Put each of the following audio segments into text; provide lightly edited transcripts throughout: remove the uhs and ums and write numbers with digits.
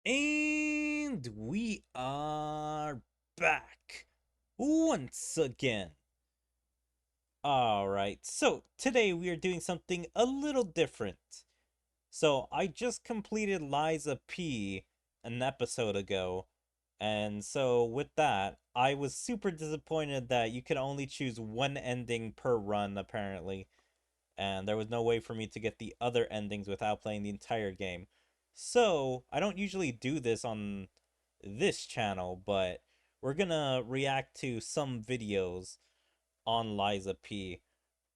And we are back once again. Alright, so today we are doing something a little different. So I just completed Liza P an episode ago, and so with that, I was super disappointed that you could only choose one ending per run, apparently, and there was no way for me to get the other endings without playing the entire game. So, I don't usually do this on this channel, but we're gonna react to some videos on Liza P.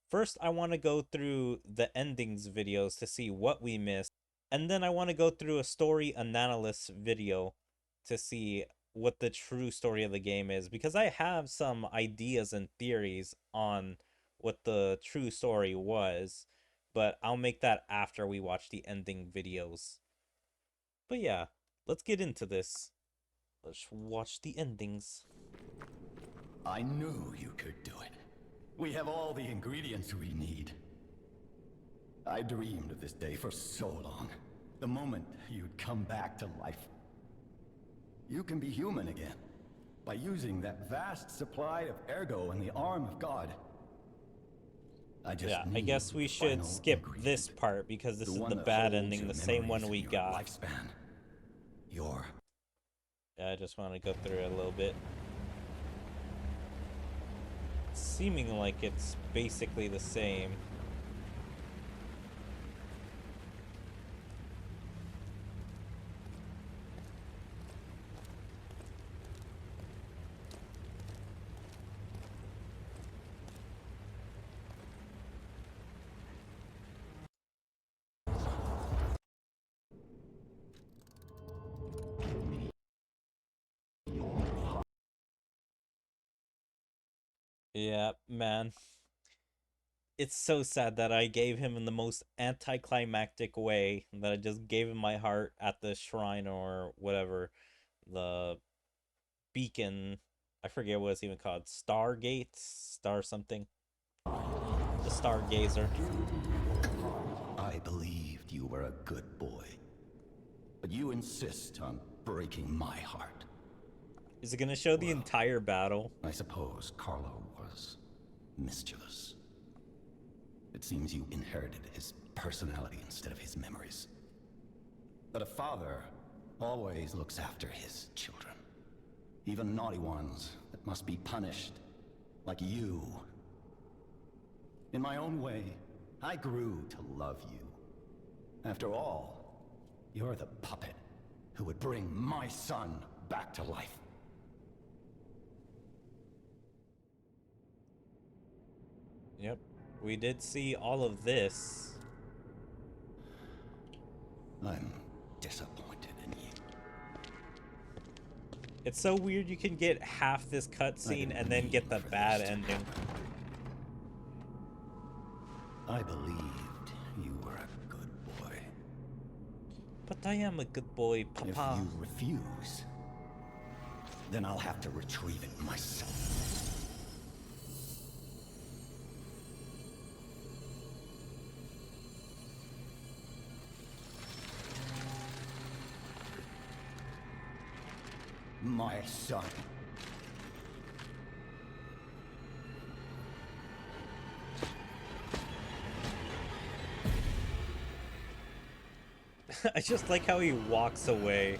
First, I want to go through the endings videos to see what we missed, and then I want to go through a story analysis video to see what the true story of the game is, because I have some ideas and theories on what the true story was, but I'll make that after we watch the ending videos. But yeah, let's get into this. Let's watch the endings. I knew you could do it. We have all the ingredients we need. I dreamed of this day for so long. The moment you'd come back to life. You can be human again by using that vast supply of ergo in the arm of God. I guess we should skip this part because this is the bad ending, the same one we got. Lifespan. I just want to go through it a little bit. Seeming like it's basically the same. Yeah, man. It's so sad that I gave him in the most anticlimactic way, that I just gave him my heart at the shrine or whatever. The beacon. I forget what it's even called. Stargate? Star something? The Stargazer. I believed you were a good boy. But you insist on breaking my heart. Is it gonna show the entire battle? I suppose Carlo was mischievous. It seems you inherited his personality instead of his memories. But a father always looks after his children. Even naughty ones that must be punished, like you. In my own way, I grew to love you. After all, you're the puppet who would bring my son back to life. Yep, we did see all of this. I'm disappointed in you. It's so weird you can get half this cutscene and then get the bad ending. I believed you were a good boy. But I am a good boy, Papa. If you refuse, then I'll have to retrieve it myself. My son. I just like how he walks away.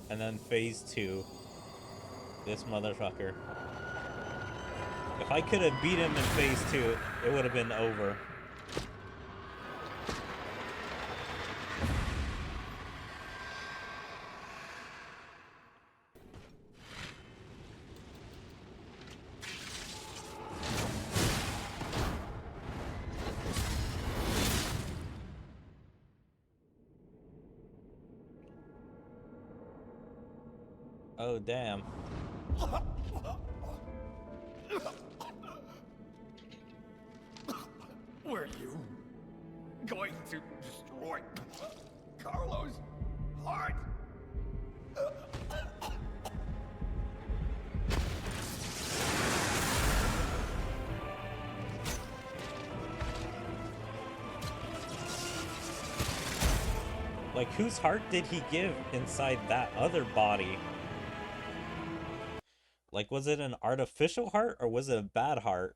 And then phase 2. This motherfucker. If I could have beat him in phase 2, it would have been over. Oh, damn. Were you going to destroy Carlo's heart? Like, whose heart did he give inside that other body? Like, was it an artificial heart or was it a bad heart?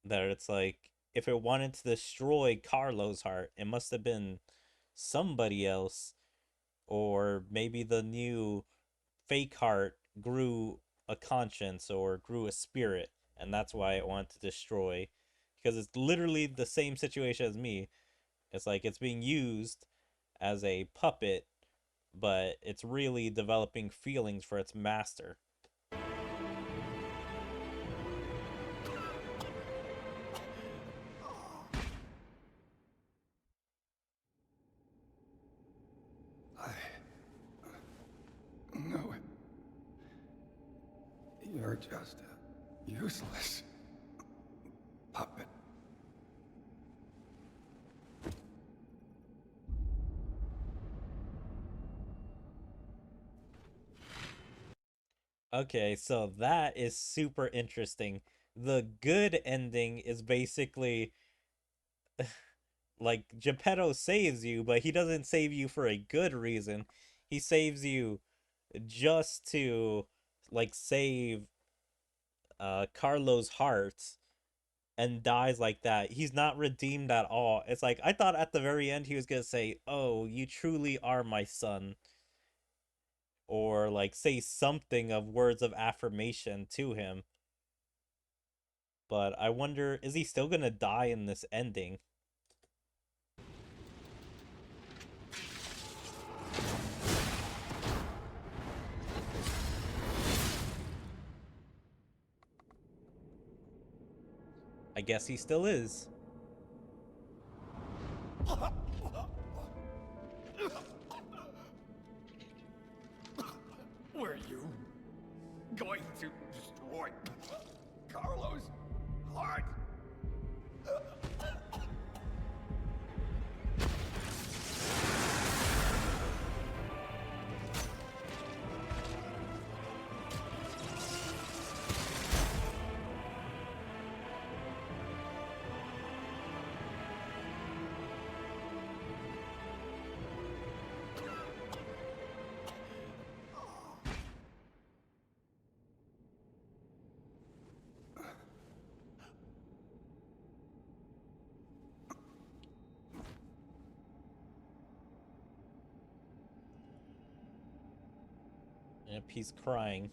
That it's like, if it wanted to destroy Carlo's heart, it must have been somebody else. Or maybe the new fake heart grew a conscience or grew a spirit, and that's why it wanted to destroy. Because it's literally the same situation as me. It's like it's being used as a puppet, but it's really developing feelings for its master. I know it. You're just a useless puppet. Okay, so that is super interesting. The good ending is basically like Geppetto saves you, but he doesn't save you for a good reason. He saves you just to like save Carlo's heart and dies like that. He's not redeemed at all. It's like I thought at the very end he was gonna say, "Oh, you truly are my son," or like say something of words of affirmation to him. But I wonder, is he still gonna die in this ending? I guess he still is. Were you going to destroy Carlos' heart? Yep, he's crying.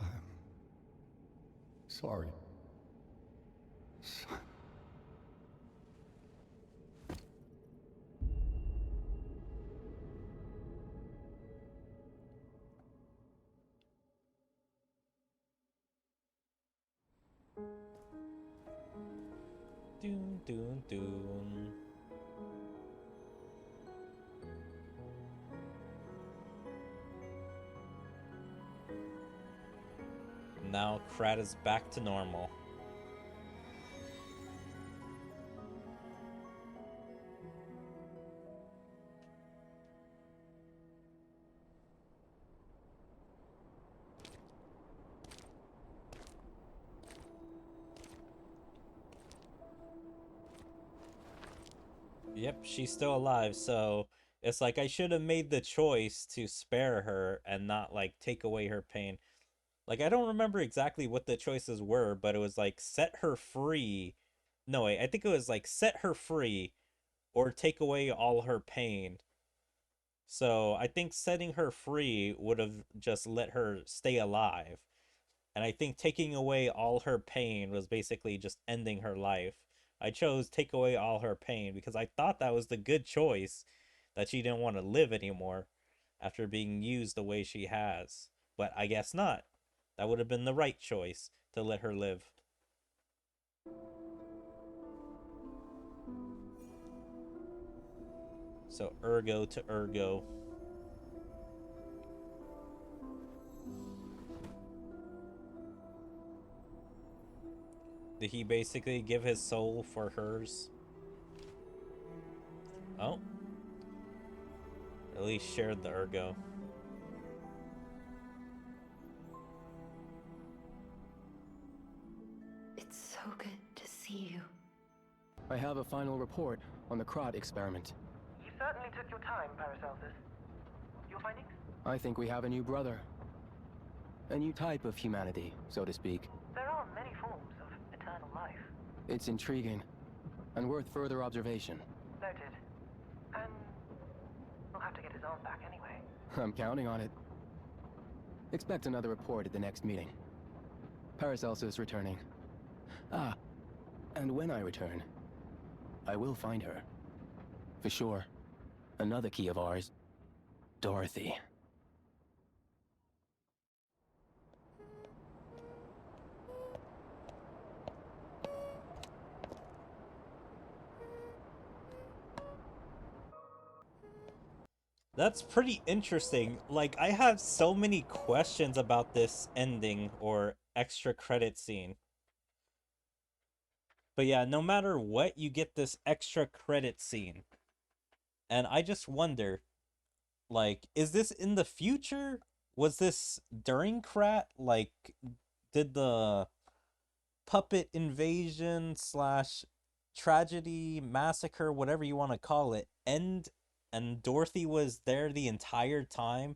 I'm sorry. Son. Doon, doon, doon. Now Krat is back to normal. Yep, she's still alive, so it's like I should have made the choice to spare her and not like take away her pain. Like I don't remember exactly what the choices were, but it was like set her free. No, wait, I think it was like set her free or take away all her pain. So I think setting her free would have just let her stay alive. And I think taking away all her pain was basically just ending her life. I chose take away all her pain because I thought that was the good choice, that she didn't want to live anymore after being used the way she has. But I guess not. That would have been the right choice to let her live. So ergo to ergo. Did he basically give his soul for hers? Oh, at least shared the ergo. It's so good to see you. I have a final report on the Krat experiment. You certainly took your time, Paracelsus. Your findings? I think we have a new brother. A new type of humanity, so to speak. There are many forms of eternal life. It's intriguing, and worth further observation. Noted. And we'll have to get his arm back anyway. I'm counting on it. Expect another report at the next meeting. Paracelsus returning. Ah, and when I return, I will find her. For sure. Another key of ours. Dorothy. That's pretty interesting. Like, I have so many questions about this ending or extra credit scene. But yeah, no matter what, you get this extra credit scene. And I just wonder, like, is this in the future? Was this during Krat? Like, did the puppet invasion slash tragedy, massacre, whatever you want to call it, end and Dorothy was there the entire time?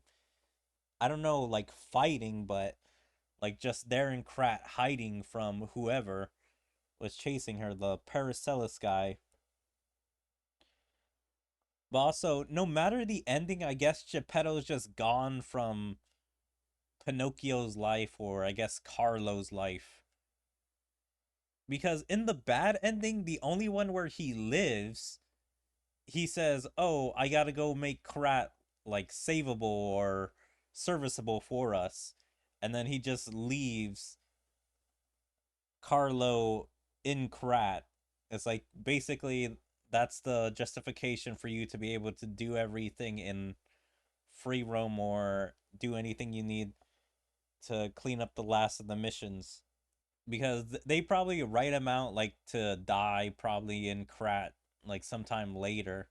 I don't know, like fighting, but like just there in Krat hiding from whoever was chasing her, the Paracelsus guy. But also, no matter the ending, I guess Geppetto's just gone from Pinocchio's life, or I guess Carlo's life. Because in the bad ending, the only one where he lives, he says, "Oh, I gotta go make Krat like savable or serviceable for us," and then he just leaves Carlo in Krat. It's like basically that's the justification for you to be able to do everything in free roam or do anything you need to clean up the last of the missions. Because they probably write him out like to die probably in Krat like sometime later.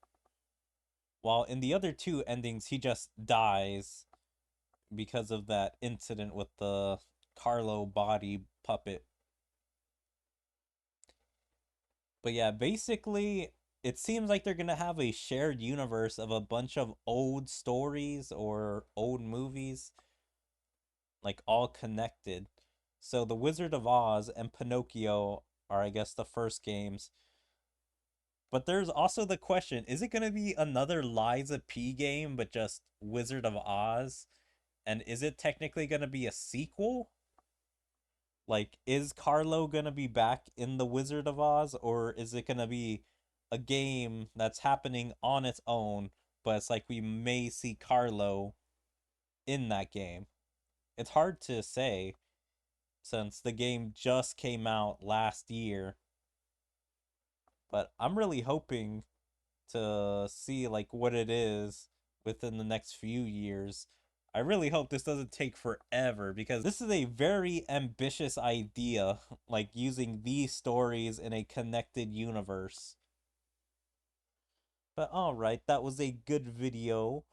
While in the other two endings, he just dies because of that incident with the Carlo body puppet. But yeah, basically, it seems like they're gonna have a shared universe of a bunch of old stories or old movies, like all connected. So The Wizard of Oz and Pinocchio are, I guess, the first games. But there's also the question, is it gonna be another Liza P game, but just Wizard of Oz? And is it technically gonna be a sequel? Like, is Carlo gonna be back in The Wizard of Oz, or is it gonna be a game that's happening on its own, but it's like we may see Carlo in that game? It's hard to say since the game just came out last year, but I'm really hoping to see like what it is within the next few years. I really hope this doesn't take forever because this is a very ambitious idea, like using these stories in a connected universe. But alright, that was a good video.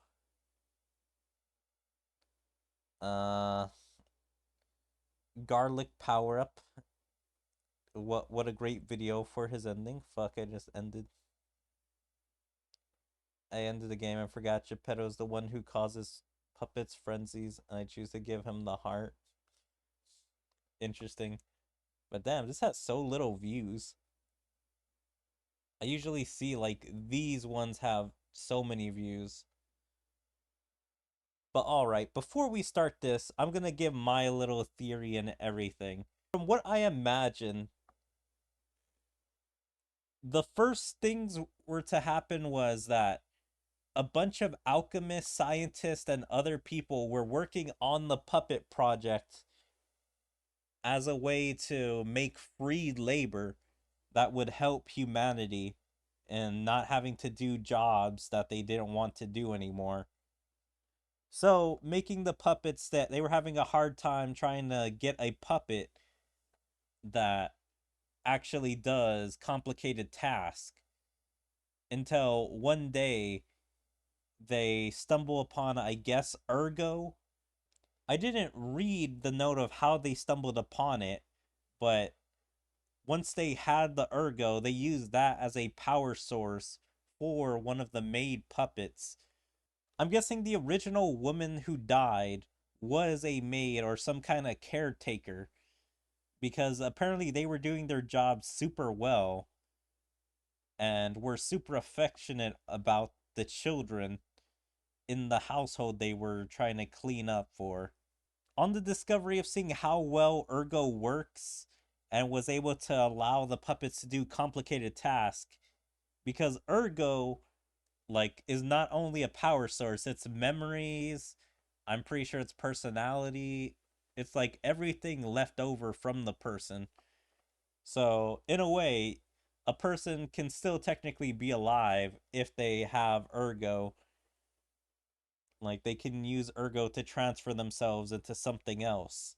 Uh Garlic power up. What a great video for his ending. Fuck, I ended the game and forgot Geppetto's the one who causes puppets frenzies, and I choose to give him the heart. Interesting. But damn, this has so little views. I usually see like these ones have so many views. But alright, before we start this, I'm gonna give my little theory and everything. From what I imagine, the first things were to happen was that a bunch of alchemists, scientists, and other people were working on the puppet project as a way to make free labor that would help humanity and not having to do jobs that they didn't want to do anymore. So, making the puppets that they were having a hard time trying to get a puppet that actually does complicated tasks until one day they stumble upon, I guess, Ergo. I didn't read the note of how they stumbled upon it, but once they had the ergo, they used that as a power source for one of the maid puppets. I'm guessing the original woman who died was a maid or some kind of caretaker, because apparently they were doing their job super well and were super affectionate about the children in the household they were trying to clean up for. On the discovery of seeing how well Ergo works and was able to allow the puppets to do complicated tasks, because Ergo is not only a power source, it's memories, I'm pretty sure it's personality, it's like everything left over from the person. So in a way, a person can still technically be alive if they have Ergo. Like they can use Ergo to transfer themselves into something else.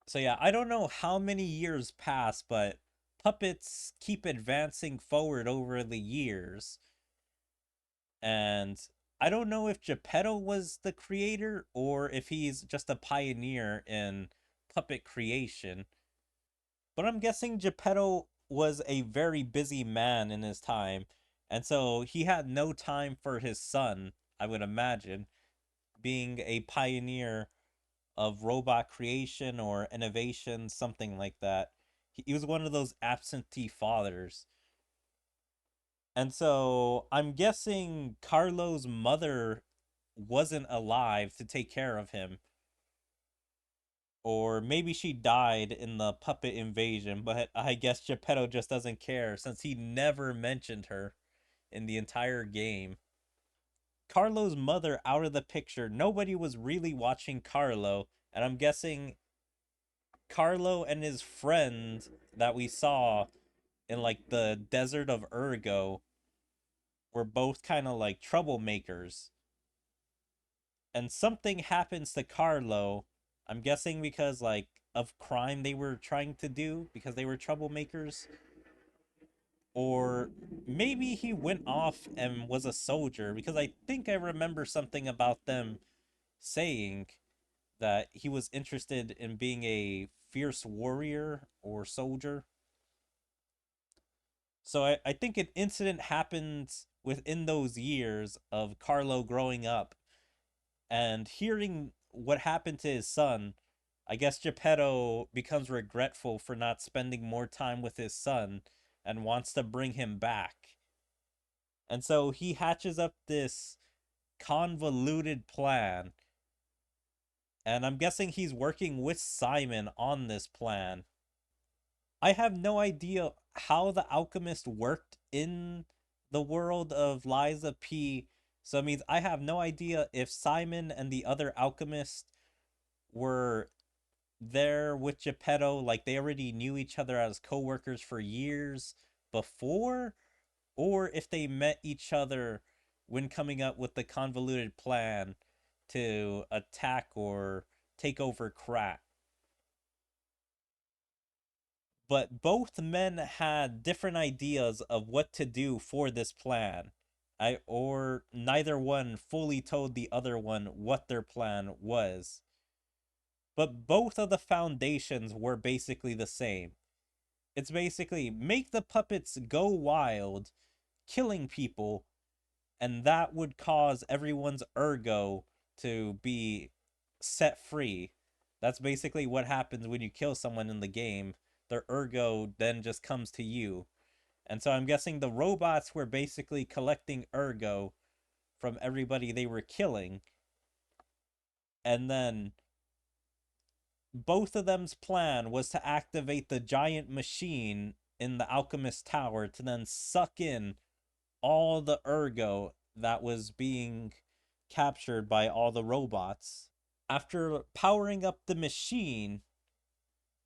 So yeah, I don't know how many years pass, but puppets keep advancing forward over the years. And I don't know if Geppetto was the creator or if he's just a pioneer in puppet creation. But I'm guessing Geppetto was a very busy man in his time, and so he had no time for his son, I would imagine, being a pioneer of robot creation or innovation, something like that. He was one of those absentee fathers. And so I'm guessing Carlo's mother wasn't alive to take care of him. Or maybe she died in the puppet invasion, but I guess Geppetto just doesn't care since he never mentioned her in the entire game. Carlo's mother out of the picture, nobody was really watching Carlo, and I'm guessing Carlo and his friend that we saw in the desert of Urgo were both kind of like troublemakers. And something happens to Carlo, I'm guessing because of crime they were trying to do because they were troublemakers, or maybe he went off and was a soldier, because I think I remember something about them saying that he was interested in being a fierce warrior or soldier. So I think an incident happened within those years of Carlo growing up and hearing what happened to his son. I guess Geppetto becomes regretful for not spending more time with his son and wants to bring him back. And so he hatches up this convoluted plan. And I'm guessing he's working with Simon on this plan. I have no idea how the alchemist worked in the world of Liza P. So it means I have no idea if Simon and the other alchemist were there with Geppetto, like they already knew each other as co-workers for years before, or if they met each other when coming up with the convoluted plan to attack or take over Krat. But both men had different ideas of what to do for this plan. Or neither one fully told the other one what their plan was. But both of the foundations were basically the same. It's basically make the puppets go wild, killing people, and that would cause everyone's ergo to be set free. That's basically what happens when you kill someone in the game. Their ergo then just comes to you. And so I'm guessing the robots were basically collecting ergo from everybody they were killing. And then both of them's plan was to activate the giant machine in the alchemist tower to then suck in all the ergo that was being captured by all the robots. After powering up the machine,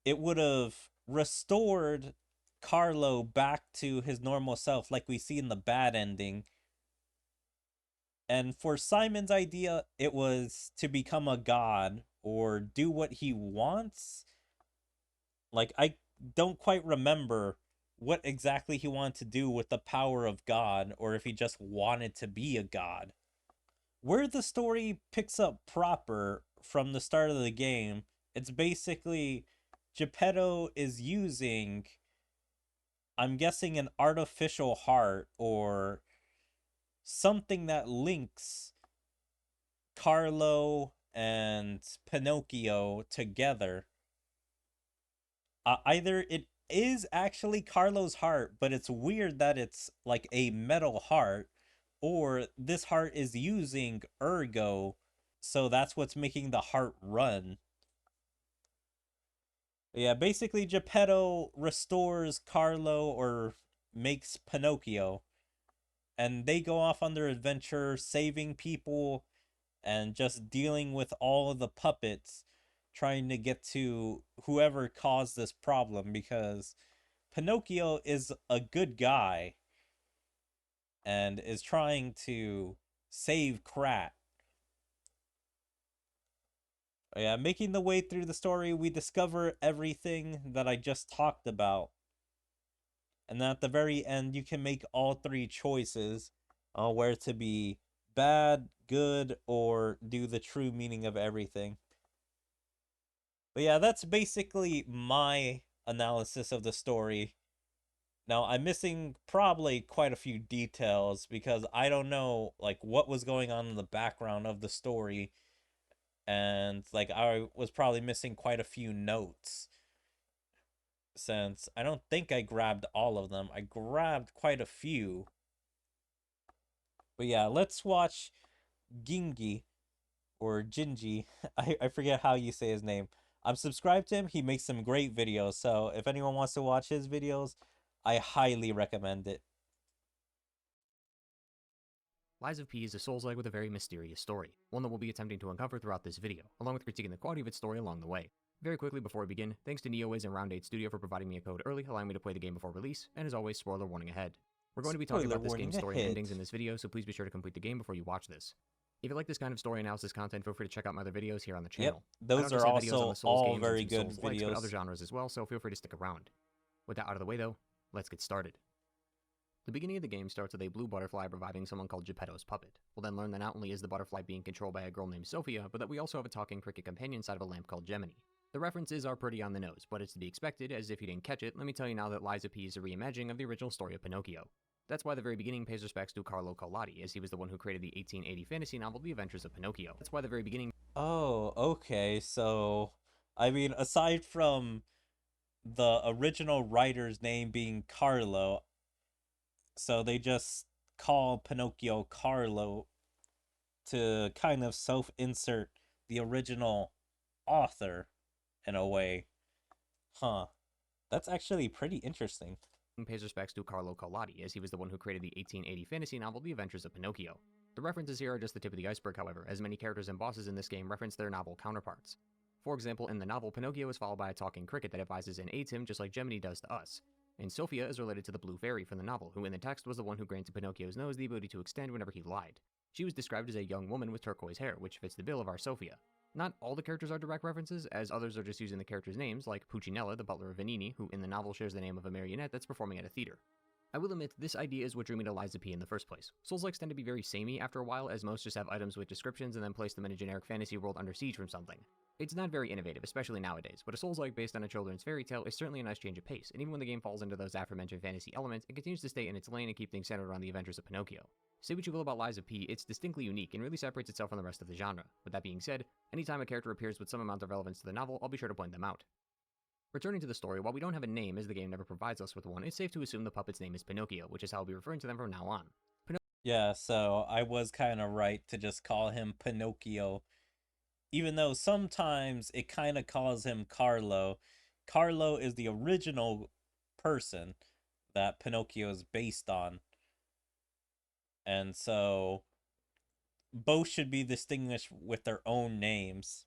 it would have restored Carlo back to his normal self, like we see in the bad ending. And for Simon's idea, it was to become a god or do what he wants. I don't quite remember what exactly he wanted to do with the power of God, or if he just wanted to be a god. Where the story picks up proper from the start of the game, it's basically Geppetto is using, I'm guessing, an artificial heart or something that links Carlo and Pinocchio together. Either it is actually Carlo's heart, but it's weird that it's like a metal heart, or this heart is using ergo, so that's what's making the heart run. Yeah, basically Geppetto restores Carlo or makes Pinocchio, and they go off on their adventure saving people and just dealing with all of the puppets, trying to get to whoever caused this problem, because Pinocchio is a good guy and is trying to save Krat. Yeah, making the way through the story, we discover everything that I just talked about. And then at the very end, you can make all three choices, where to be bad, good, or do the true meaning of everything. But yeah, that's basically my analysis of the story. Now, I'm missing probably quite a few details because I don't know like what was going on in the background of the story, and like I was probably missing quite a few notes since I don't think I grabbed all of them. I grabbed quite a few. But yeah, let's watch Gingy or Gingy. I forget how you say his name. I'm subscribed to him. He makes some great videos. So if anyone wants to watch his videos, I highly recommend it. Lies of P is a Souls-like with a very mysterious story, one that we'll be attempting to uncover throughout this video, along with critiquing the quality of its story along the way. Very quickly before we begin, thanks to NeoWiz and Round 8 Studio for providing me a code early, allowing me to play the game before release, and as always, spoiler warning ahead. We're going to be talking Spoiler about this warning game's story and ahead. endings in this video, so please be sure to complete the game before you watch this. If you like this kind of story analysis content, feel free to check out my other videos here on the channel. Those are also all very good videos. But other genres as well, so feel free to stick around. With that out of the way though, let's get started. The beginning of the game starts with a blue butterfly reviving someone called Geppetto's puppet. We'll then learn that not only is the butterfly being controlled by a girl named Sophia, but that we also have a talking cricket companion inside of a lamp called Gemini. The references are pretty on the nose, but it's to be expected, as if you didn't catch it, let me tell you now that Lies of P is a reimagining of the original story of Pinocchio. That's why the very beginning pays respects to Carlo Collodi, as he was the one who created the 1880 fantasy novel The Adventures of Pinocchio. That's why the very beginning... Oh, okay, so, I mean, aside from the original writer's name being Carlo, so they just call Pinocchio Carlo to kind of self-insert the original author in a way. Huh. That's actually pretty interesting. Pays respects to Carlo Collodi, as he was the one who created the 1880 fantasy novel The Adventures of Pinocchio. The references here are just the tip of the iceberg, however, as many characters and bosses in this game reference their novel counterparts. For example, in the novel, Pinocchio is followed by a talking cricket that advises and aids him just like Gemini does to us. And Sophia is related to the Blue Fairy from the novel, who in the text was the one who granted Pinocchio's nose the ability to extend whenever he lied. She was described as a young woman with turquoise hair, which fits the bill of our Sophia. Not all the characters are direct references, as others are just using the characters' names, like Puccinella, the butler of Vanini, who in the novel shares the name of a marionette that's performing at a theater. I will admit, this idea is what drew me to Lies of P in the first place. Souls-likes tend to be very samey after a while, as most just have items with descriptions and then place them in a generic fantasy world under siege from something. It's not very innovative, especially nowadays, but a Souls-like based on a children's fairy tale is certainly a nice change of pace, and even when the game falls into those aforementioned fantasy elements, it continues to stay in its lane and keep things centered around the adventures of Pinocchio. Say what you will about Lies of P, it's distinctly unique and really separates itself from the rest of the genre. With that being said, anytime a character appears with some amount of relevance to the novel, I'll be sure to point them out. Returning to the story, while we don't have a name as the game never provides us with one, it's safe to assume the puppet's name is Pinocchio, which is how I'll be referring to them from now on. Yeah, so I was kind of right to just call him Pinocchio, even though sometimes it kind of calls him Carlo. Carlo is the original person that Pinocchio is based on. And so both should be distinguished with their own names.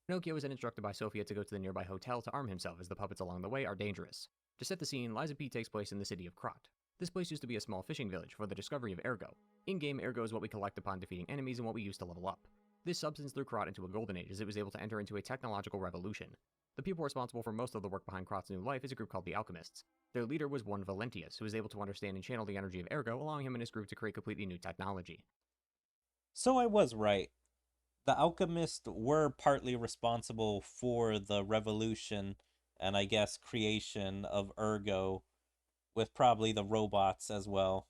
Pinocchio is then instructed by Sophia to go to the nearby hotel to arm himself, as the puppets along the way are dangerous. To set the scene, Lies of P takes place in the city of Krat. This place used to be a small fishing village for the discovery of ergo. In-game, ergo is what we collect upon defeating enemies and what we use to level up. This substance threw Krat into a golden age, as it was able to enter into a technological revolution. The people responsible for most of the work behind Krat's new life is a group called the Alchemists. Their leader was one Valentius, who was able to understand and channel the energy of ergo, allowing him and his group to create completely new technology. So I was right. The alchemists were partly responsible for the revolution and I guess creation of Ergo with probably the robots as well.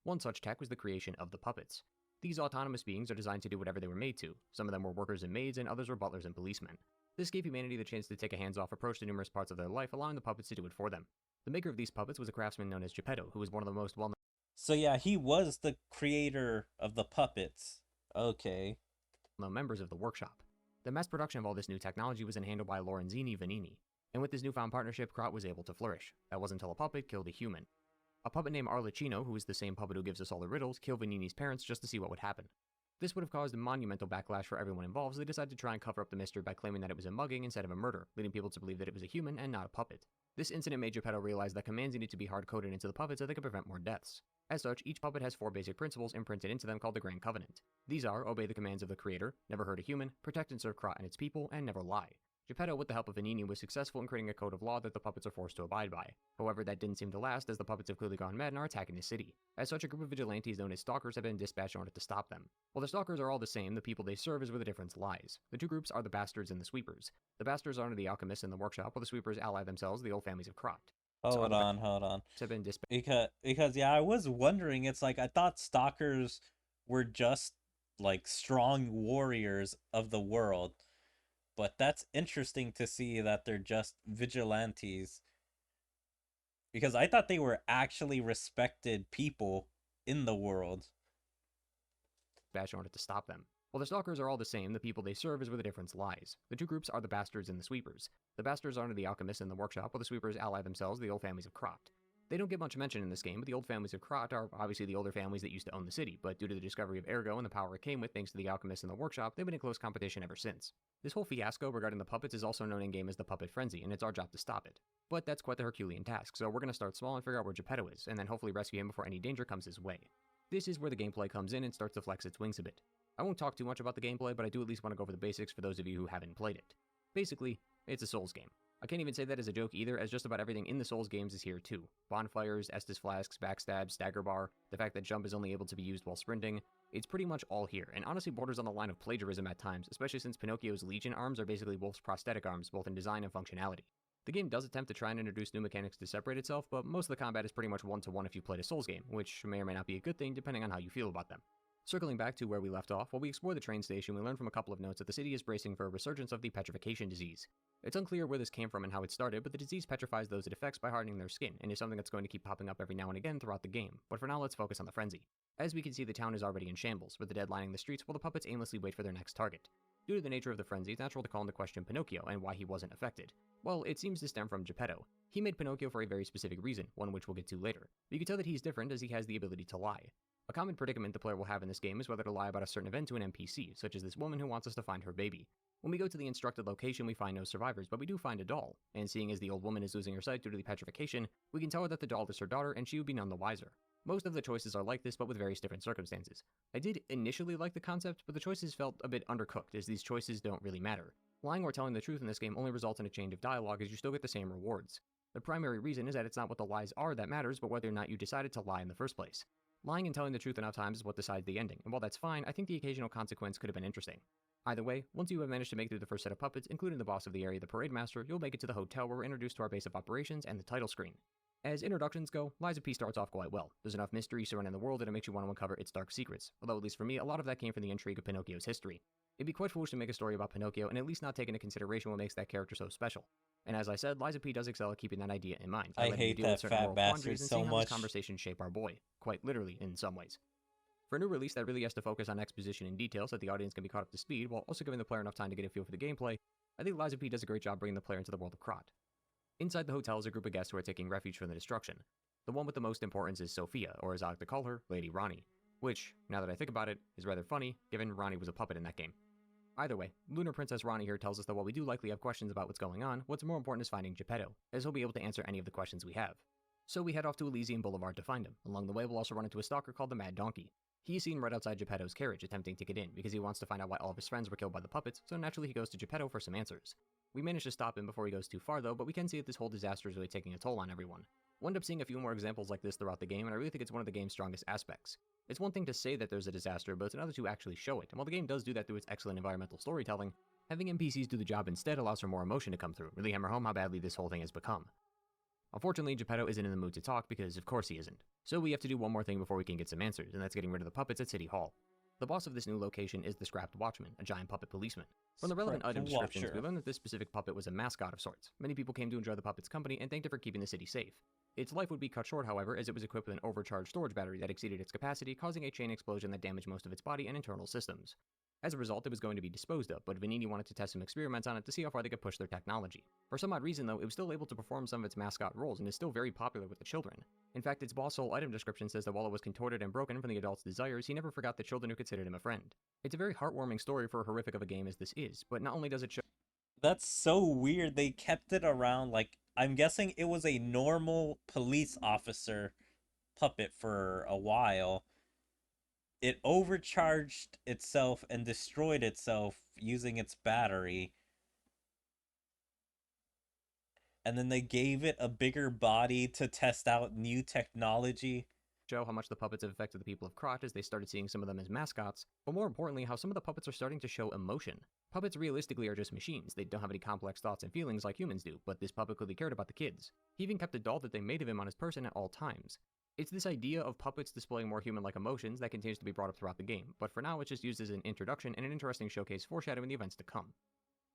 One such tech was the creation of the puppets. These autonomous beings are designed to do whatever they were made to. Some of them were workers and maids, and others were butlers and policemen. This gave humanity the chance to take a hands-off approach to numerous parts of their life, allowing the puppets to do it for them. The maker of these puppets was a craftsman known as Geppetto, who was one of the most well-known So yeah, he was the creator of the puppets. Okay. members of the workshop. The mass production of all this new technology was then handled by Lorenzini Vanini, and with this newfound partnership, Krot was able to flourish. That wasn't until a puppet killed a human. A puppet named Arlecchino, who is the same puppet who gives us all the riddles, killed Vanini's parents just to see what would happen. This would have caused a monumental backlash for everyone involved, so they decided to try and cover up the mystery by claiming that it was a mugging instead of a murder, leading people to believe that it was a human and not a puppet. This incident made Geppetto realize that commands needed to be hard-coded into the puppet so they could prevent more deaths. As such, each puppet has 4 basic principles imprinted into them called the Grand Covenant. These are, obey the commands of the creator, never hurt a human, protect and serve Krot and its people, and never lie. Geppetto, with the help of Vanini, was successful in creating a code of law that the puppets are forced to abide by. However, that didn't seem to last, as the puppets have clearly gone mad and are attacking the city. As such, a group of vigilantes known as Stalkers have been dispatched in order to stop them. While the Stalkers are all the same, the people they serve is where the difference lies. The two groups are the Bastards and the Sweepers. The Bastards are under the Alchemists in the workshop, while the Sweepers ally themselves to the old families of Krot. Hold on. Have been dispatched Because yeah, I was wondering, it's like I thought stalkers were just like strong warriors of the world. But that's interesting to see that they're just vigilantes. Because I thought they were actually respected people in the world. in order to stop them. While the Stalkers are all the same, the people they serve is where the difference lies. The two groups are the Bastards and the Sweepers. The Bastards are under the Alchemists in the workshop, while the Sweepers ally themselves to the old families of Krot. They don't get much mention in this game, but the old families of Krot are obviously the older families that used to own the city, but due to the discovery of Ergo and the power it came with thanks to the Alchemists in the workshop, they've been in close competition ever since. This whole fiasco regarding the puppets is also known in-game as the Puppet Frenzy, and it's our job to stop it. But that's quite the Herculean task, so we're going to start small and figure out where Geppetto is, and then hopefully rescue him before any danger comes his way. This is where the gameplay comes in and starts to flex its wings a bit. I won't talk too much about the gameplay, but I do at least want to go over the basics for those of you who haven't played it. Basically, it's a Souls game. I can't even say that as a joke either, as just about everything in the Souls games is here too. Bonfires, Estus flasks, backstab, stagger bar, the fact that jump is only able to be used while sprinting. It's pretty much all here, and honestly borders on the line of plagiarism at times, especially since Pinocchio's Legion arms are basically Wolf's prosthetic arms, both in design and functionality. The game does attempt to try and introduce new mechanics to separate itself, but most of the combat is pretty much one-to-one if you played a Souls game, which may or may not be a good thing depending on how you feel about them. Circling back to where we left off, while we explore the train station, we learn from a couple of notes that the city is bracing for a resurgence of the petrification disease. It's unclear where this came from and how it started, but the disease petrifies those it affects by hardening their skin, and is something that's going to keep popping up every now and again throughout the game. But for now, let's focus on the frenzy. As we can see, the town is already in shambles, with the dead lining the streets while the puppets aimlessly wait for their next target. Due to the nature of the frenzy, it's natural to call into question Pinocchio and why he wasn't affected. Well, it seems to stem from Geppetto. He made Pinocchio for a very specific reason, one which we'll get to later. But you can tell that he's different as he has the ability to lie. A common predicament the player will have in this game is whether to lie about a certain event to an NPC, such as this woman who wants us to find her baby. When we go to the instructed location, we find no survivors, but we do find a doll, and seeing as the old woman is losing her sight due to the petrification, we can tell her that the doll is her daughter and she would be none the wiser. Most of the choices are like this, but with various different circumstances. I did initially like the concept, but the choices felt a bit undercooked, as these choices don't really matter. Lying or telling the truth in this game only results in a change of dialogue, as you still get the same rewards. The primary reason is that it's not what the lies are that matters, but whether or not you decided to lie in the first place. Lying and telling the truth enough times is what decides the ending, and while that's fine, I think the occasional consequence could have been interesting. Either way, once you have managed to make through the first set of puppets, including the boss of the area, the Parade Master, you'll make it to the hotel where we're introduced to our base of operations and the title screen. As introductions go, Lies of P starts off quite well. There's enough mystery surrounding the world that it makes you want to uncover its dark secrets, although at least for me, a lot of that came from the intrigue of Pinocchio's history. It'd be quite foolish to make a story about Pinocchio and at least not take into consideration what makes that character so special. And as I said, Lies of P does excel at keeping that idea in mind. I hate that fat bastard so much. How these conversations shape our boy, quite literally in some ways. For a new release that really has to focus on exposition and detail so that the audience can be caught up to speed, while also giving the player enough time to get a feel for the gameplay, I think Lies of P does a great job bringing the player into the world of Krot. Inside the hotel is a group of guests who are taking refuge from the destruction. The one with the most importance is Sophia, or as I like to call her, Lady Ronnie, which, now that I think about it, is rather funny, given Ronnie was a puppet in that game. Either way, Lunar Princess Ronnie here tells us that while we do likely have questions about what's going on, what's more important is finding Geppetto, as he'll be able to answer any of the questions we have. So we head off to Elysian Boulevard to find him. Along the way, we'll also run into a stalker called the Mad Donkey. He's seen right outside Geppetto's carriage, attempting to get in, because he wants to find out why all of his friends were killed by the puppets, so naturally he goes to Geppetto for some answers. We manage to stop him before he goes too far though, but we can see that this whole disaster is really taking a toll on everyone. We'll end up seeing a few more examples like this throughout the game, and I really think it's one of the game's strongest aspects. It's one thing to say that there's a disaster, but it's another to actually show it, and while the game does do that through its excellent environmental storytelling, Having NPCs do the job instead allows for more emotion to come through, really hammer home how badly this whole thing has become. Unfortunately, Geppetto isn't in the mood to talk because of course he isn't. So we have to do one more thing before we can get some answers, and that's getting rid of the puppets at City Hall. The boss of this new location is the Scrapped Watchman, a giant puppet policeman. From the relevant Scrapped item descriptions, we Watcher. learned that this specific puppet was a mascot of sorts. Many people came to enjoy the puppet's company and thanked it for keeping the city safe. Its life would be cut short, however, as it was equipped with an overcharged storage battery that exceeded its capacity, causing a chain explosion that damaged most of its body and internal systems. As a result, it was going to be disposed of, but Venini wanted to test some experiments on it to see how far they could push their technology. For some odd reason, though, it was still able to perform some of its mascot roles and is still very popular with the children. In fact, its boss soul item description says that while it was contorted and broken from the adult's desires, he never forgot the children who considered him a friend. It's a very heartwarming story for a horrific of a game as this is, but not only does it show That's so weird. They kept it around, like, I'm guessing it was a normal police officer puppet for a while. It overcharged itself and destroyed itself using its battery. And then they gave it a bigger body to test out new technology. how much the puppets have affected the people of Crotch as they started seeing some of them as mascots, but more importantly, how some of the puppets are starting to show emotion. Puppets realistically are just machines. They don't have any complex thoughts and feelings like humans do, but this puppet clearly cared about the kids. He even kept a doll that they made of him on his person at all times. It's this idea of puppets displaying more human-like emotions that continues to be brought up throughout the game, but for now it's just used as an introduction and an interesting showcase foreshadowing the events to come.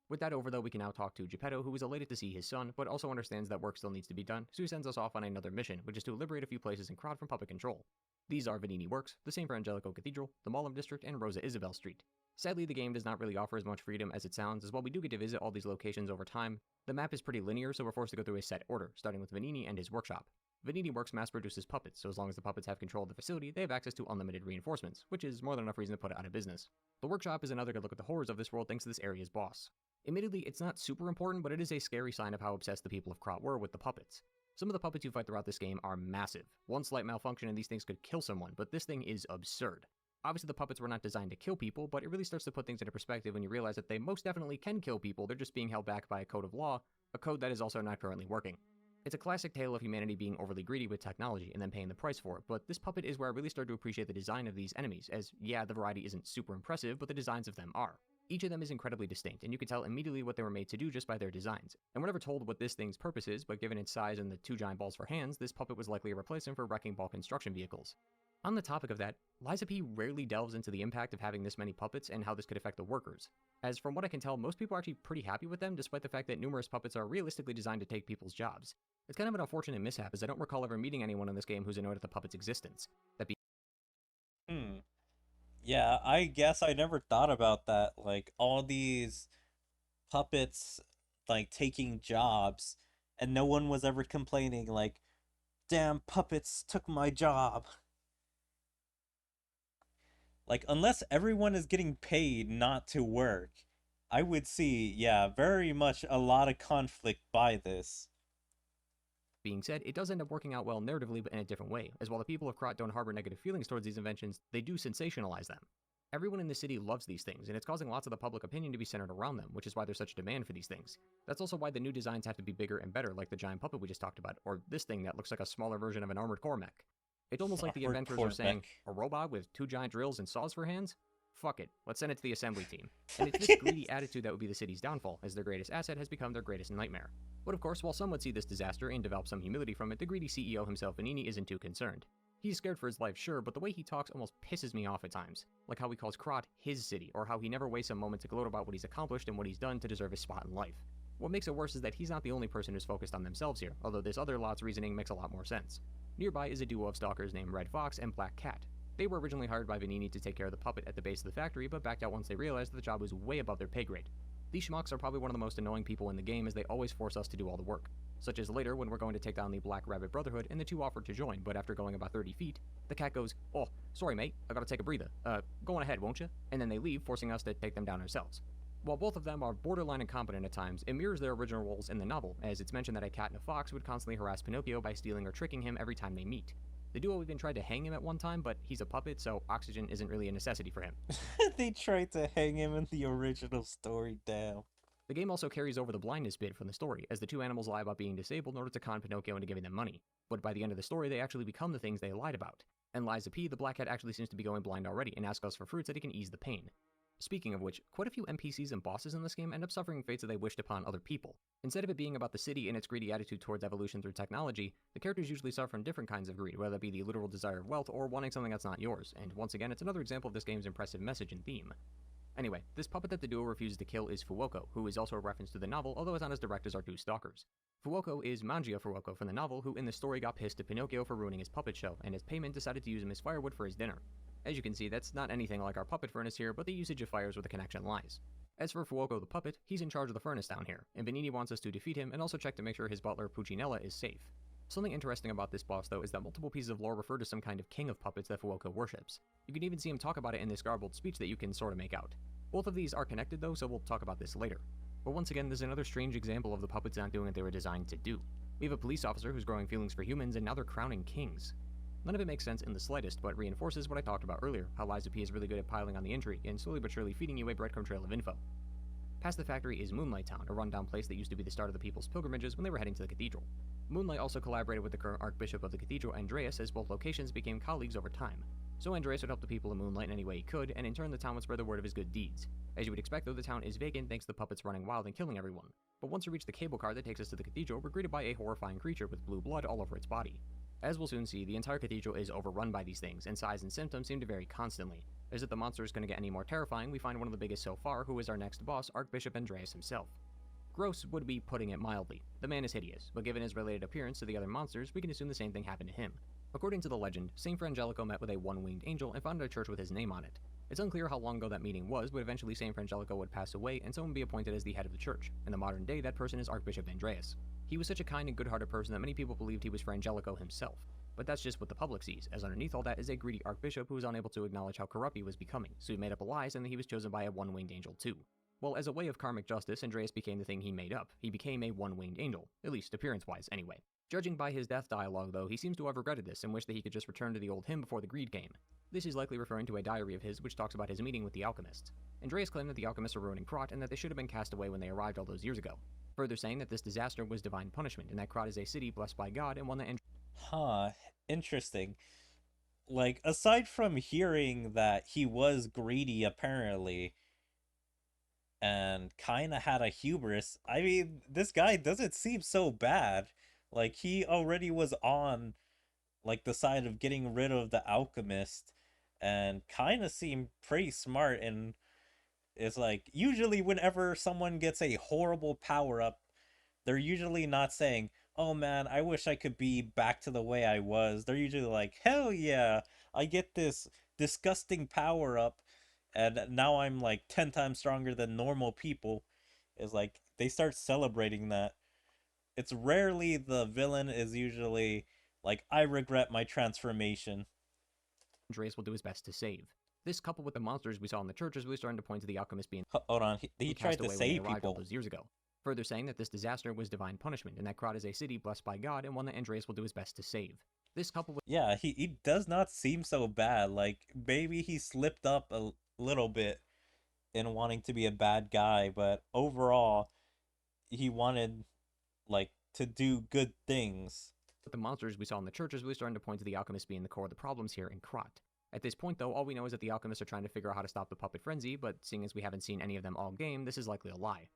With that over though, we can now talk to Geppetto, who is elated to see his son, but also understands that work still needs to be done, so he sends us off on another mission, which is to liberate a few places in Crod from puppet control. These are Venini Works, the same for Angelico Cathedral, the Malum District, and Rosa Isabel Street. Sadly, the game does not really offer as much freedom as it sounds, as while we do get to visit all these locations over time, the map is pretty linear, so we're forced to go through a set order, starting with Venini and his workshop. Venini Works mass produces puppets, so as long as the puppets have control of the facility, they have access to unlimited reinforcements, which is more than enough reason to put it out of business. The workshop is another good look at the horrors of this world thanks to this area's boss. Admittedly, it's not super important, but it is a scary sign of how obsessed the people of Krot were with the puppets. Some of the puppets you fight throughout this game are massive. One slight malfunction and these things could kill someone, but this thing is absurd. Obviously the puppets were not designed to kill people, but it really starts to put things into perspective when you realize that they most definitely can kill people, they're just being held back by a code of law, a code that is also not currently working. It's a classic tale of humanity being overly greedy with technology and then paying the price for it, but this puppet is where I really started to appreciate the design of these enemies, as yeah, the variety isn't super impressive, but the designs of them are. Each of them is incredibly distinct, and you can tell immediately what they were made to do just by their designs. And we're never told what this thing's purpose is, but given its size and the two giant balls for hands, this puppet was likely a replacement for wrecking ball construction vehicles. On the topic of that, Liza P rarely delves into the impact of having this many puppets and how this could affect the workers. As from what I can tell, most people are actually pretty happy with them, despite the fact that numerous puppets are realistically designed to take people's jobs. It's kind of an unfortunate mishap, as I don't recall ever meeting anyone in this game who's annoyed at the puppet's existence. Yeah, I guess I never thought about that. Like, all these puppets, like, taking jobs, and no one was ever complaining, like, damn puppets took my job. Like, unless everyone is getting paid not to work, I would see, yeah, very much a lot of conflict by this. Being said, it does end up working out well narratively, but in a different way, as while the people of Krot don't harbor negative feelings towards these inventions, they do sensationalize them. Everyone in the city loves these things, and it's causing lots of the public opinion to be centered around them, which is why there's such a demand for these things. That's also why the new designs have to be bigger and better, like the giant puppet we just talked about, or this thing that looks like a smaller version of an armored core mech. It's almost like the Armored inventors core are saying, mech. a robot with two giant drills and saws for hands? Fuck it, let's send it to the assembly team. And it's this greedy attitude that would be the city's downfall, as their greatest asset has become their greatest nightmare. But of course, while some would see this disaster and develop some humility from it, the greedy CEO himself, Venini, isn't too concerned. He's scared for his life, sure, but the way he talks almost pisses me off at times. Like how he calls Krot his city, or how he never wastes a moment to gloat about what he's accomplished and what he's done to deserve his spot in life. What makes it worse is that he's not the only person who's focused on themselves here, although this other lot's reasoning makes a lot more sense. Nearby is a duo of stalkers named Red Fox and Black Cat. They were originally hired by Venini to take care of the puppet at the base of the factory, but backed out once they realized that the job was way above their pay grade. These schmucks are probably one of the most annoying people in the game, as they always force us to do all the work. Such as later when we're going to take down the Black Rabbit Brotherhood and the two offered to join, but after going about 30 feet, the cat goes, "Oh, sorry mate, I gotta take a breather. Go on ahead, won't you?" And then they leave, forcing us to take them down ourselves. While both of them are borderline incompetent at times, it mirrors their original roles in the novel, as it's mentioned that a cat and a fox would constantly harass Pinocchio by stealing or tricking him every time they meet. The duo even tried to hang him at one time, but he's a puppet, so oxygen isn't really a necessity for him. They tried to hang him in the original story, damn. The game also carries over the blindness bit from the story, as the two animals lie about being disabled in order to con Pinocchio into giving them money. But by the end of the story, they actually become the things they lied about. And Liza P, the black cat, actually seems to be going blind already and asks us for fruits that he can ease the pain. Speaking of which, quite a few NPCs and bosses in this game end up suffering fates that they wished upon other people. Instead of it being about the city and its greedy attitude towards evolution through technology, the characters usually suffer from different kinds of greed, whether it be the literal desire of wealth or wanting something that's not yours, and once again, it's another example of this game's impressive message and theme. Anyway, this puppet that the duo refuses to kill is Fuoko, who is also a reference to the novel, although it's not as direct as our two stalkers. Fuoko is Mangia Fuoko from the novel, who in the story got pissed at Pinocchio for ruining his puppet show, and as payment decided to use him as firewood for his dinner. As you can see, that's not anything like our puppet furnace here, but the usage of fires where the connection lies. As for Fuoko the puppet, he's in charge of the furnace down here, and Benini wants us to defeat him and also check to make sure his butler Puccinella is safe. Something interesting about this boss though is that multiple pieces of lore refer to some kind of king of puppets that Fuoko worships. You can even see him talk about it in this garbled speech that you can sorta make out. Both of these are connected though, so we'll talk about this later. But once again, there's another strange example of the puppets not doing what they were designed to do. We have a police officer who's growing feelings for humans, and now they're crowning kings. None of it makes sense in the slightest, but reinforces what I talked about earlier, how Liza P is really good at piling on the intrigue and slowly but surely feeding you a breadcrumb trail of info. Past the factory is Moonlight Town, a rundown place that used to be the start of the people's pilgrimages when they were heading to the cathedral. Moonlight also collaborated with the current Archbishop of the cathedral, Andreas, as both locations became colleagues over time. So Andreas would help the people of Moonlight in any way he could, and in turn the town would spread the word of his good deeds. As you would expect though, the town is vacant thanks to the puppets running wild and killing everyone. But once we reach the cable car that takes us to the cathedral, we're greeted by a horrifying creature with blue blood all over its body. As we'll soon see, the entire cathedral is overrun by these things, and size and symptoms seem to vary constantly. As if the monster is going to get any more terrifying, we find one of the biggest so far, who is our next boss, Archbishop Andreas himself. Gross would be putting it mildly. The man is hideous, but given his related appearance to the other monsters, we can assume the same thing happened to him. According to the legend, Saint Frangelico met with a one-winged angel and founded a church with his name on it. It's unclear how long ago that meeting was, but eventually Saint Frangelico would pass away and someone be appointed as the head of the church. In the modern day, that person is Archbishop Andreas. He was such a kind and good-hearted person that many people believed he was Frangelico himself. But that's just what the public sees, as underneath all that is a greedy archbishop who was unable to acknowledge how corrupt he was becoming, so he made up a lie saying that he was chosen by a one-winged angel too. Well, as a way of karmic justice, Andreas became the thing he made up. He became a one-winged angel, at least appearance-wise anyway. Judging by his death dialogue though, he seems to have regretted this and wished that he could just return to the old him before the greed came. This is likely referring to a diary of his which talks about his meeting with the alchemists. Andreas claimed that the alchemists were ruining Krot and that they should have been cast away when they arrived all those years ago, further saying that this disaster was divine punishment and that Krot is a city blessed by God and one that Interesting. Like, aside from hearing that he was greedy, apparently, and kinda had a hubris, I mean, this guy doesn't seem so bad. Like, he already was on, like, the side of getting rid of the alchemist, and kinda seemed pretty smart, and it's like, usually whenever someone gets a horrible power-up, they're usually not saying, oh man, I wish I could be back to the way I was. They're usually like, hell yeah, I get this disgusting power up, and now I'm like 10 times stronger than normal people. It's like, they start celebrating that. It's rarely the villain is usually like, I regret my transformation. Andreas will do his best to save. This, coupled with the monsters we saw in the church, is really starting to point to the alchemist being Hold on, he tried to save all people. those years ago. Further saying that this disaster was divine punishment, and that Krot is a city blessed by God and one that Andreas will do his best to save. This coupled with Yeah, he does not seem so bad. Like, maybe he slipped up a little bit in wanting to be a bad guy, but overall, he wanted, like, to do good things. the monsters we saw in the church is really starting to point to the alchemist being the core of the problems here in Krot. At this point though, all we know is that the alchemists are trying to figure out how to stop the puppet frenzy, but seeing as we haven't seen any of them all game, this is likely a lie.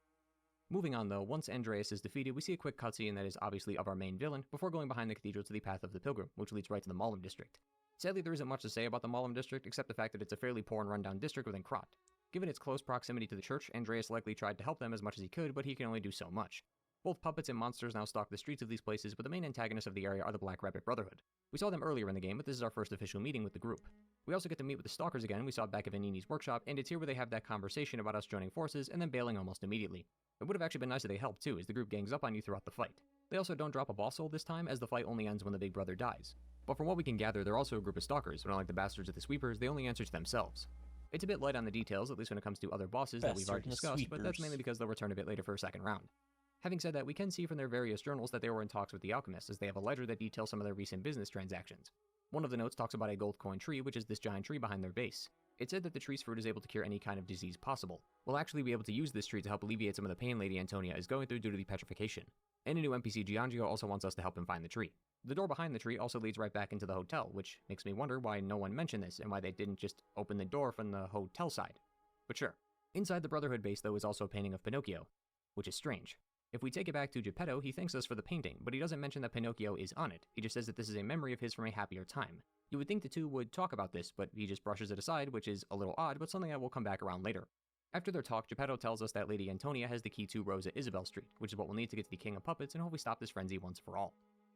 Moving on though, once Andreas is defeated, we see a quick cutscene that is obviously of our main villain, before going behind the cathedral to the Path of the Pilgrim, which leads right to the Malum district. Sadly, there isn't much to say about the Malum district, except the fact that it's a fairly poor and rundown district within Krot. Given its close proximity to the church, Andreas likely tried to help them as much as he could, but he can only do so much. Both puppets and monsters now stalk the streets of these places, but the main antagonists of the area are the Black Rabbit Brotherhood. We saw them earlier in the game, but this is our first official meeting with the group. We also get to meet with the Stalkers again we saw back at Vanini's workshop, and it's here where they have that conversation about us joining forces and then bailing almost immediately. It would have actually been nice if they helped too, as the group gangs up on you throughout the fight. They also don't drop a boss soul this time, as the fight only ends when the big brother dies. But from what we can gather, they're also a group of stalkers, but unlike the bastards of the sweepers, they only answer to themselves. It's a bit light on the details, at least when it comes to other bosses that we've already discussed, but that's mainly because they'll return a bit later for a second round. Having said that, we can see from their various journals that they were in talks with the alchemists, as they have a ledger that details some of their recent business transactions. One of the notes talks about a gold coin tree, which is this giant tree behind their base. It said that the tree's fruit is able to cure any kind of disease possible. We'll actually be able to use this tree to help alleviate some of the pain Lady Antonia is going through due to the petrification. And a new NPC, Giangio, also wants us to help him find the tree. The door behind the tree also leads right back into the hotel, which makes me wonder why no one mentioned this and why they didn't just open the door from the hotel side. But sure. Inside the Brotherhood base, though, is also a painting of Pinocchio, which is strange. If we take it back to Geppetto, he thanks us for the painting, but he doesn't mention that Pinocchio is on it. He just says that this is a memory of his from a happier time. You would think the two would talk about this, but he just brushes it aside, which is a little odd, but something that will come back around later. After their talk, Geppetto tells us that Lady Antonia has the key to Rosa Isabel Street, which is what we'll need to get to the King of Puppets and hopefully stop this frenzy once for all.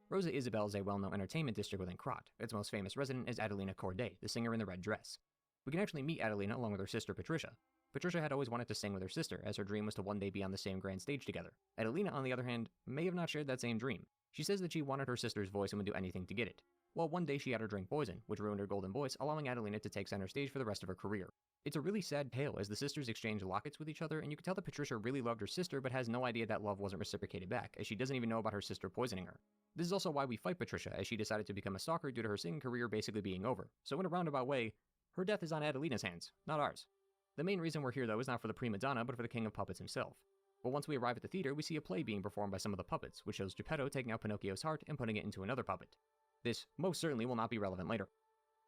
Rosa Isabel is a well-known entertainment district within Krat. Its most famous resident is Adelina Corday, the singer in the red dress. We can actually meet Adelina along with her sister Patricia. Patricia had always wanted to sing with her sister, as her dream was to one day be on the same grand stage together. Adelina, on the other hand, may have not shared that same dream. She says that she wanted her sister's voice and would do anything to get it. Well, one day she had her drink poison, which ruined her golden voice, allowing Adelina to take center stage for the rest of her career. It's a really sad tale, as the sisters exchange lockets with each other, and you can tell that Patricia really loved her sister, but has no idea that love wasn't reciprocated back, as she doesn't even know about her sister poisoning her. This is also why we fight Patricia, as she decided to become a stalker due to her singing career basically being over. So in a roundabout way, her death is on Adelina's hands, not ours. The main reason we're here, though, is not for the prima donna, but for the King of Puppets himself. But once we arrive at the theater, we see a play being performed by some of the puppets, which shows Geppetto taking out Pinocchio's heart and putting it into another puppet. This most certainly will not be relevant later.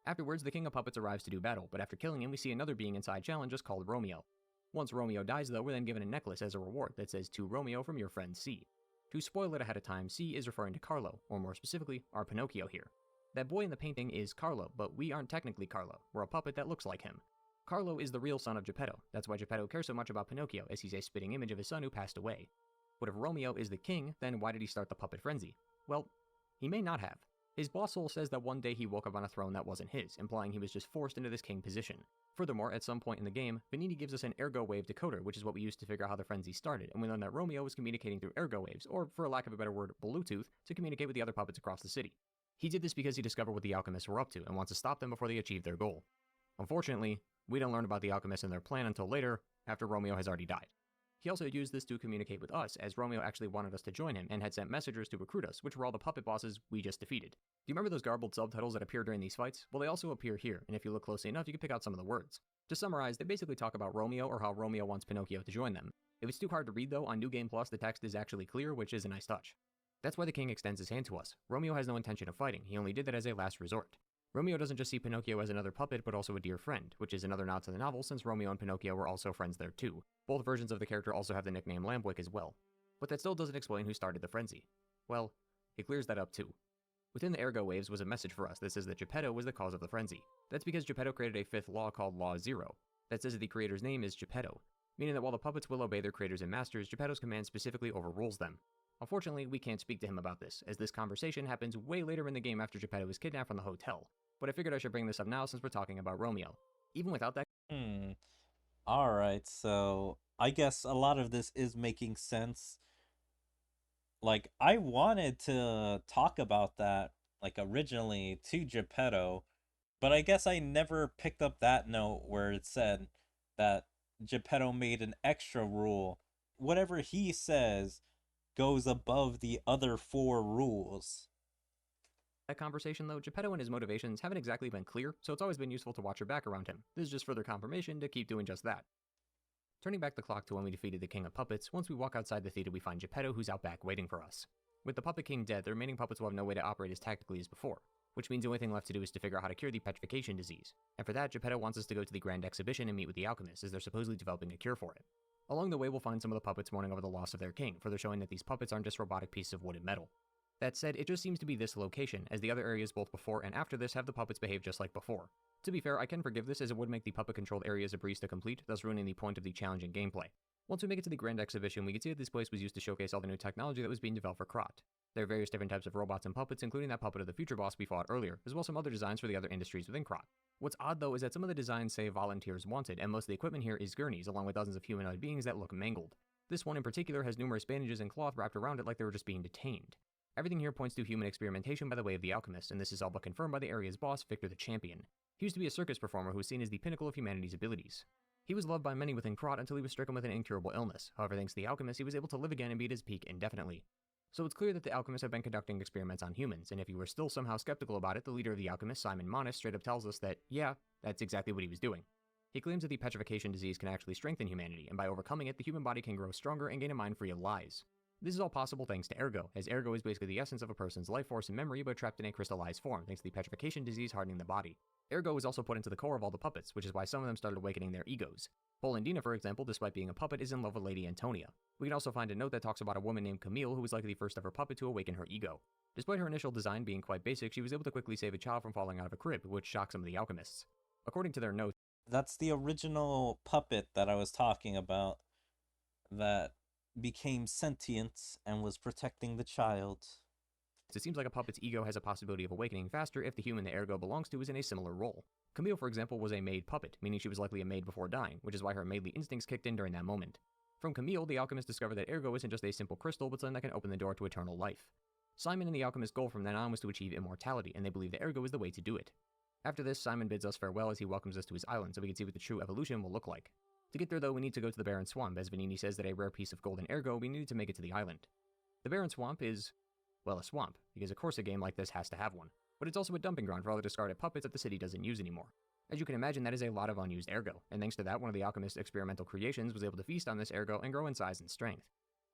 Afterwards, the King of Puppets arrives to do battle, but after killing him, we see another being inside challenges called Romeo. Once Romeo dies, though, we're then given a necklace as a reward that says, "To Romeo from your friend C." To spoil it ahead of time, C is referring to Carlo, or more specifically, our Pinocchio here. That boy in the painting is Carlo, but we aren't technically Carlo. We're a puppet that looks like him. Carlo is the real son of Geppetto. That's why Geppetto cares so much about Pinocchio, as he's a spitting image of his son who passed away. But if Romeo is the king, then why did he start the puppet frenzy? Well, he may not have. His boss soul says that one day he woke up on a throne that wasn't his, implying he was just forced into this king position. Furthermore, at some point in the game, Vanini gives us an ergo wave decoder, which is what we use to figure out how the frenzy started, and we learn that Romeo was communicating through ergo waves, or for lack of a better word, Bluetooth, to communicate with the other puppets across the city. He did this because he discovered what the alchemists were up to, and wants to stop them before they achieve their goal. Unfortunately, we don't learn about the alchemists and their plan until later, after Romeo has already died. He also used this to communicate with us, as Romeo actually wanted us to join him, and had sent messengers to recruit us, which were all the puppet bosses we just defeated. Do you remember those garbled subtitles that appear during these fights? Well, they also appear here, and if you look closely enough, you can pick out some of the words. To summarize, they basically talk about Romeo, or how Romeo wants Pinocchio to join them. If it's too hard to read though, on New Game Plus the text is actually clear, which is a nice touch. That's why the king extends his hand to us. Romeo has no intention of fighting, he only did that as a last resort. Romeo doesn't just see Pinocchio as another puppet, but also a dear friend, which is another nod to the novel since Romeo and Pinocchio were also friends there too. Both versions of the character also have the nickname Lambwick as well. But that still doesn't explain who started the frenzy. Well, it clears that up too. Within the ergo waves was a message for us that says that Geppetto was the cause of the frenzy. That's because Geppetto created a fifth law called Law Zero, that says that the creator's name is Geppetto, meaning that while the puppets will obey their creators and masters, Geppetto's command specifically overrules them. Unfortunately, we can't speak to him about this, as this conversation happens way later in the game after Geppetto is kidnapped from the hotel. But I figured I should bring this up now since we're talking about Romeo. Even without that... Alright, so I guess a lot of this is making sense. Like, I wanted to talk about that, like, originally to Geppetto, but I guess I never picked up that note where it said that Geppetto made an extra rule. Whatever he says goes above the other 4 rules. That conversation though, Geppetto and his motivations haven't exactly been clear, so it's always been useful to watch your back around him. This is just further confirmation to keep doing just that. Turning back the clock to when we defeated the King of Puppets, once we walk outside the theater we find Geppetto who's out back waiting for us. With the Puppet King dead, the remaining puppets will have no way to operate as tactically as before, which means the only thing left to do is to figure out how to cure the petrification disease. And for that, Geppetto wants us to go to the Grand Exhibition and meet with the alchemists, as they're supposedly developing a cure for it. Along the way, we'll find some of the puppets mourning over the loss of their king, further showing that these puppets aren't just robotic pieces of wood and metal. That said, it just seems to be this location, as the other areas both before and after this have the puppets behave just like before. To be fair, I can forgive this as it would make the puppet-controlled areas a breeze to complete, thus ruining the point of the challenging gameplay. Once we make it to the Grand Exhibition, we can see that this place was used to showcase all the new technology that was being developed for Krat. There are various different types of robots and puppets, including that puppet of the future boss we fought earlier, as well as some other designs for the other industries within Krat. What's odd though is that some of the designs say volunteers wanted, and most of the equipment here is gurneys, along with dozens of humanoid beings that look mangled. This one in particular has numerous bandages and cloth wrapped around it like they were just being detained. Everything here points to human experimentation by the way of the alchemist, and this is all but confirmed by the area's boss, Victor the Champion. He used to be a circus performer who was seen as the pinnacle of humanity's abilities. He was loved by many within Krat until he was stricken with an incurable illness. However, thanks to the alchemist, he was able to live again and be at his peak indefinitely. So it's clear that the alchemists have been conducting experiments on humans, and if you were still somehow skeptical about it, the leader of the alchemists, Simon Monis, straight up tells us that, yeah, that's exactly what he was doing. He claims that the petrification disease can actually strengthen humanity, and by overcoming it, the human body can grow stronger and gain a mind free of lies. This is all possible thanks to ergo, as ergo is basically the essence of a person's life force and memory but trapped in a crystallized form thanks to the petrification disease hardening the body. Ergo was also put into the core of all the puppets, which is why some of them started awakening their egos. Polandina, for example, despite being a puppet, is in love with Lady Antonia. We can also find a note that talks about a woman named Camille who was likely the first ever puppet to awaken her ego. Despite her initial design being quite basic, she was able to quickly save a child from falling out of a crib, which shocked some of the alchemists. According to their notes, That's the original puppet that I was talking about that became sentient and was protecting the child. it seems like a puppet's ego has a possibility of awakening faster if the human the ergo belongs to is in a similar role. Camille, for example, was a maid puppet, meaning she was likely a maid before dying, which is why her maidly instincts kicked in during that moment. From Camille, the alchemist discovered that ergo isn't just a simple crystal, but something that can open the door to eternal life. Simon and the alchemist's goal from then on was to achieve immortality, and they believe that ergo is the way to do it. After this, Simon bids us farewell as he welcomes us to his island so we can see what the true evolution will look like. To get there though, we need to go to the Barren Swamp, as Vanini says that a rare piece of golden ergo we need to make it to the island. The Barren Swamp is, well, a swamp, because of course a game like this has to have one, but it's also a dumping ground for all the discarded puppets that the city doesn't use anymore. As you can imagine, that is a lot of unused ergo, and thanks to that, one of the alchemist's experimental creations was able to feast on this ergo and grow in size and strength.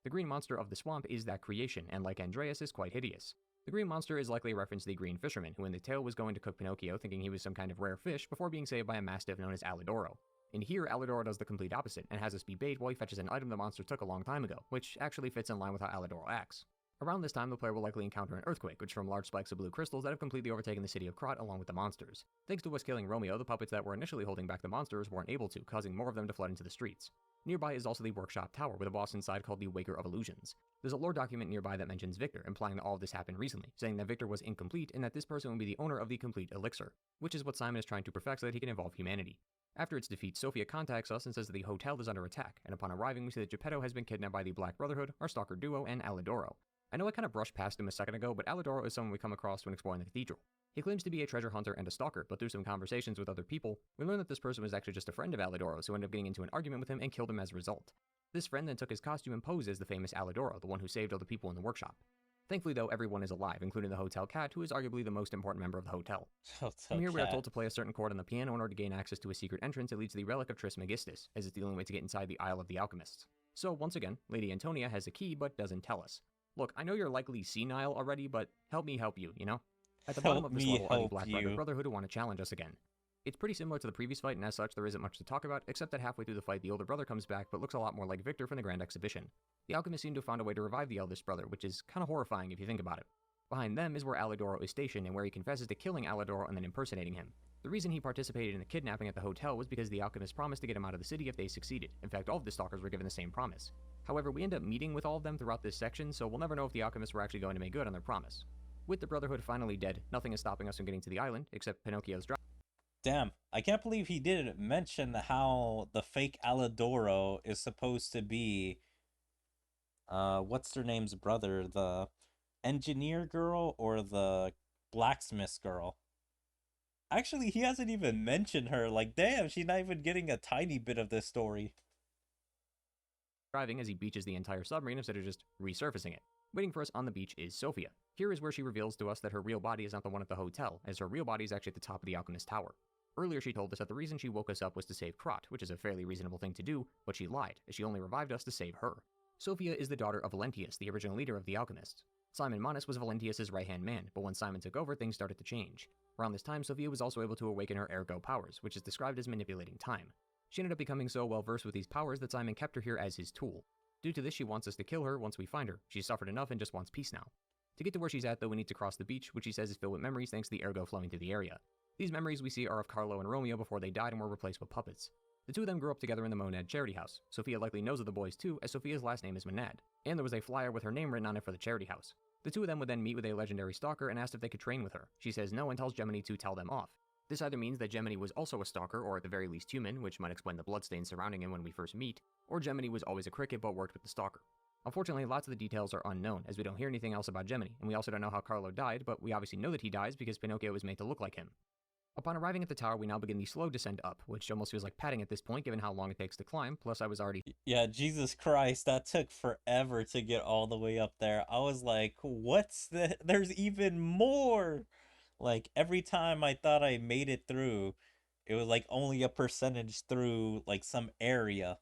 The green monster of the swamp is that creation, and like Andreas, is quite hideous. The green monster is likely a reference to the green fisherman, who in the tale was going to cook Pinocchio thinking he was some kind of rare fish before being saved by a mastiff known as Alidoro. In here, Alidoro does the complete opposite, and has us be bait while he fetches an item the monster took a long time ago, which actually fits in line with how Alidoro acts. Around this time, the player will likely encounter an earthquake, which from large spikes of blue crystals that have completely overtaken the city of Krat along with the monsters. Thanks to us killing Romeo, the puppets that were initially holding back the monsters weren't able to, causing more of them to flood into the streets. Nearby is also the workshop tower, with a boss inside called the Waker of Illusions. There's a lore document nearby that mentions Victor, implying that all of this happened recently, saying that Victor was incomplete and that this person would be the owner of the complete elixir, which is what Simon is trying to perfect so that he can evolve humanity. After its defeat, Sophia contacts us and says that the hotel is under attack, and upon arriving we see that Geppetto has been kidnapped by the Black Brotherhood, our stalker duo, and Alidoro. I know I kind of brushed past him a second ago, but Alidoro is someone we come across when exploring the cathedral. He claims to be a treasure hunter and a stalker, but through some conversations with other people, we learn that this person was actually just a friend of Alidoro's who ended up getting into an argument with him and killed him as a result. This friend then took his costume and posed as the famous Alidoro, the one who saved all the people in the workshop. Thankfully though, everyone is alive, including the hotel cat, who is arguably the most important member of the hotel. From here we are told to play a certain chord on the piano in order to gain access to a secret entrance that leads to the relic of Trismegistus, as it's the only way to get inside the Isle of the Alchemists. So once again, Lady Antonia has a key but doesn't tell us. Look, I know you're likely senile already, but help me help you, you know? At the bottom of this level are the Black Brotherhood who want to challenge us again. It's pretty similar to the previous fight, and as such, there isn't much to talk about, except that halfway through the fight, the older brother comes back, but looks a lot more like Victor from the Grand Exhibition. The alchemists seem to have found a way to revive the eldest brother, which is kinda horrifying if you think about it. Behind them is where Alidoro is stationed, and where he confesses to killing Alidoro and then impersonating him. The reason he participated in the kidnapping at the hotel was because the alchemists promised to get him out of the city if they succeeded. In fact, all of the stalkers were given the same promise. However, we end up meeting with all of them throughout this section, so we'll never know if the alchemists were actually going to make good on their promise. With the Brotherhood finally dead, nothing is stopping us from getting to the island, except Pinocchio's drive. Damn, I can't believe he didn't mention how the fake Alidoro is supposed to be, what's their name's brother, the engineer girl or the blacksmith girl? Actually, he hasn't even mentioned her. Like, damn, she's not even getting a tiny bit of this story. Driving as he beaches the entire submarine instead of just resurfacing it. Waiting for us on the beach is Sophia. Here is where she reveals to us that her real body is not the one at the hotel, as her real body is actually at the top of the Alchemist Tower. Earlier she told us that the reason she woke us up was to save Krat, which is a fairly reasonable thing to do, but she lied, as she only revived us to save her. Sophia is the daughter of Valentius, the original leader of the Alchemists. Simon Manus was Valentius' right-hand man, but when Simon took over, things started to change. Around this time, Sophia was also able to awaken her ergo powers, which is described as manipulating time. She ended up becoming so well-versed with these powers that Simon kept her here as his tool. Due to this, she wants us to kill her once we find her. She's suffered enough and just wants peace now. To get to where she's at, though, we need to cross the beach, which she says is filled with memories thanks to the ergo flowing through the area. These memories we see are of Carlo and Romeo before they died and were replaced with puppets. The two of them grew up together in the Monad charity house. Sophia likely knows of the boys too, as Sophia's last name is Monad, and there was a flyer with her name written on it for the charity house. The two of them would then meet with a legendary stalker and asked if they could train with her. She says no and tells Gemini to tell them off. This either means that Gemini was also a stalker, or at the very least human, which might explain the bloodstains surrounding him when we first meet, or Gemini was always a cricket but worked with the stalker. Unfortunately, lots of the details are unknown, as we don't hear anything else about Gemini, and we also don't know how Carlo died, but we obviously know that he dies because Pinocchio was made to look like him. Upon arriving at the tower, we now begin the slow descent up, which almost feels like padding at this point given how long it takes to climb, plus I was already— Yeah, Jesus Christ, that took forever to get all the way up there. I was like, what's the— there's even more! Like, every time I thought I made it through, it was like only a percentage through, like, some area.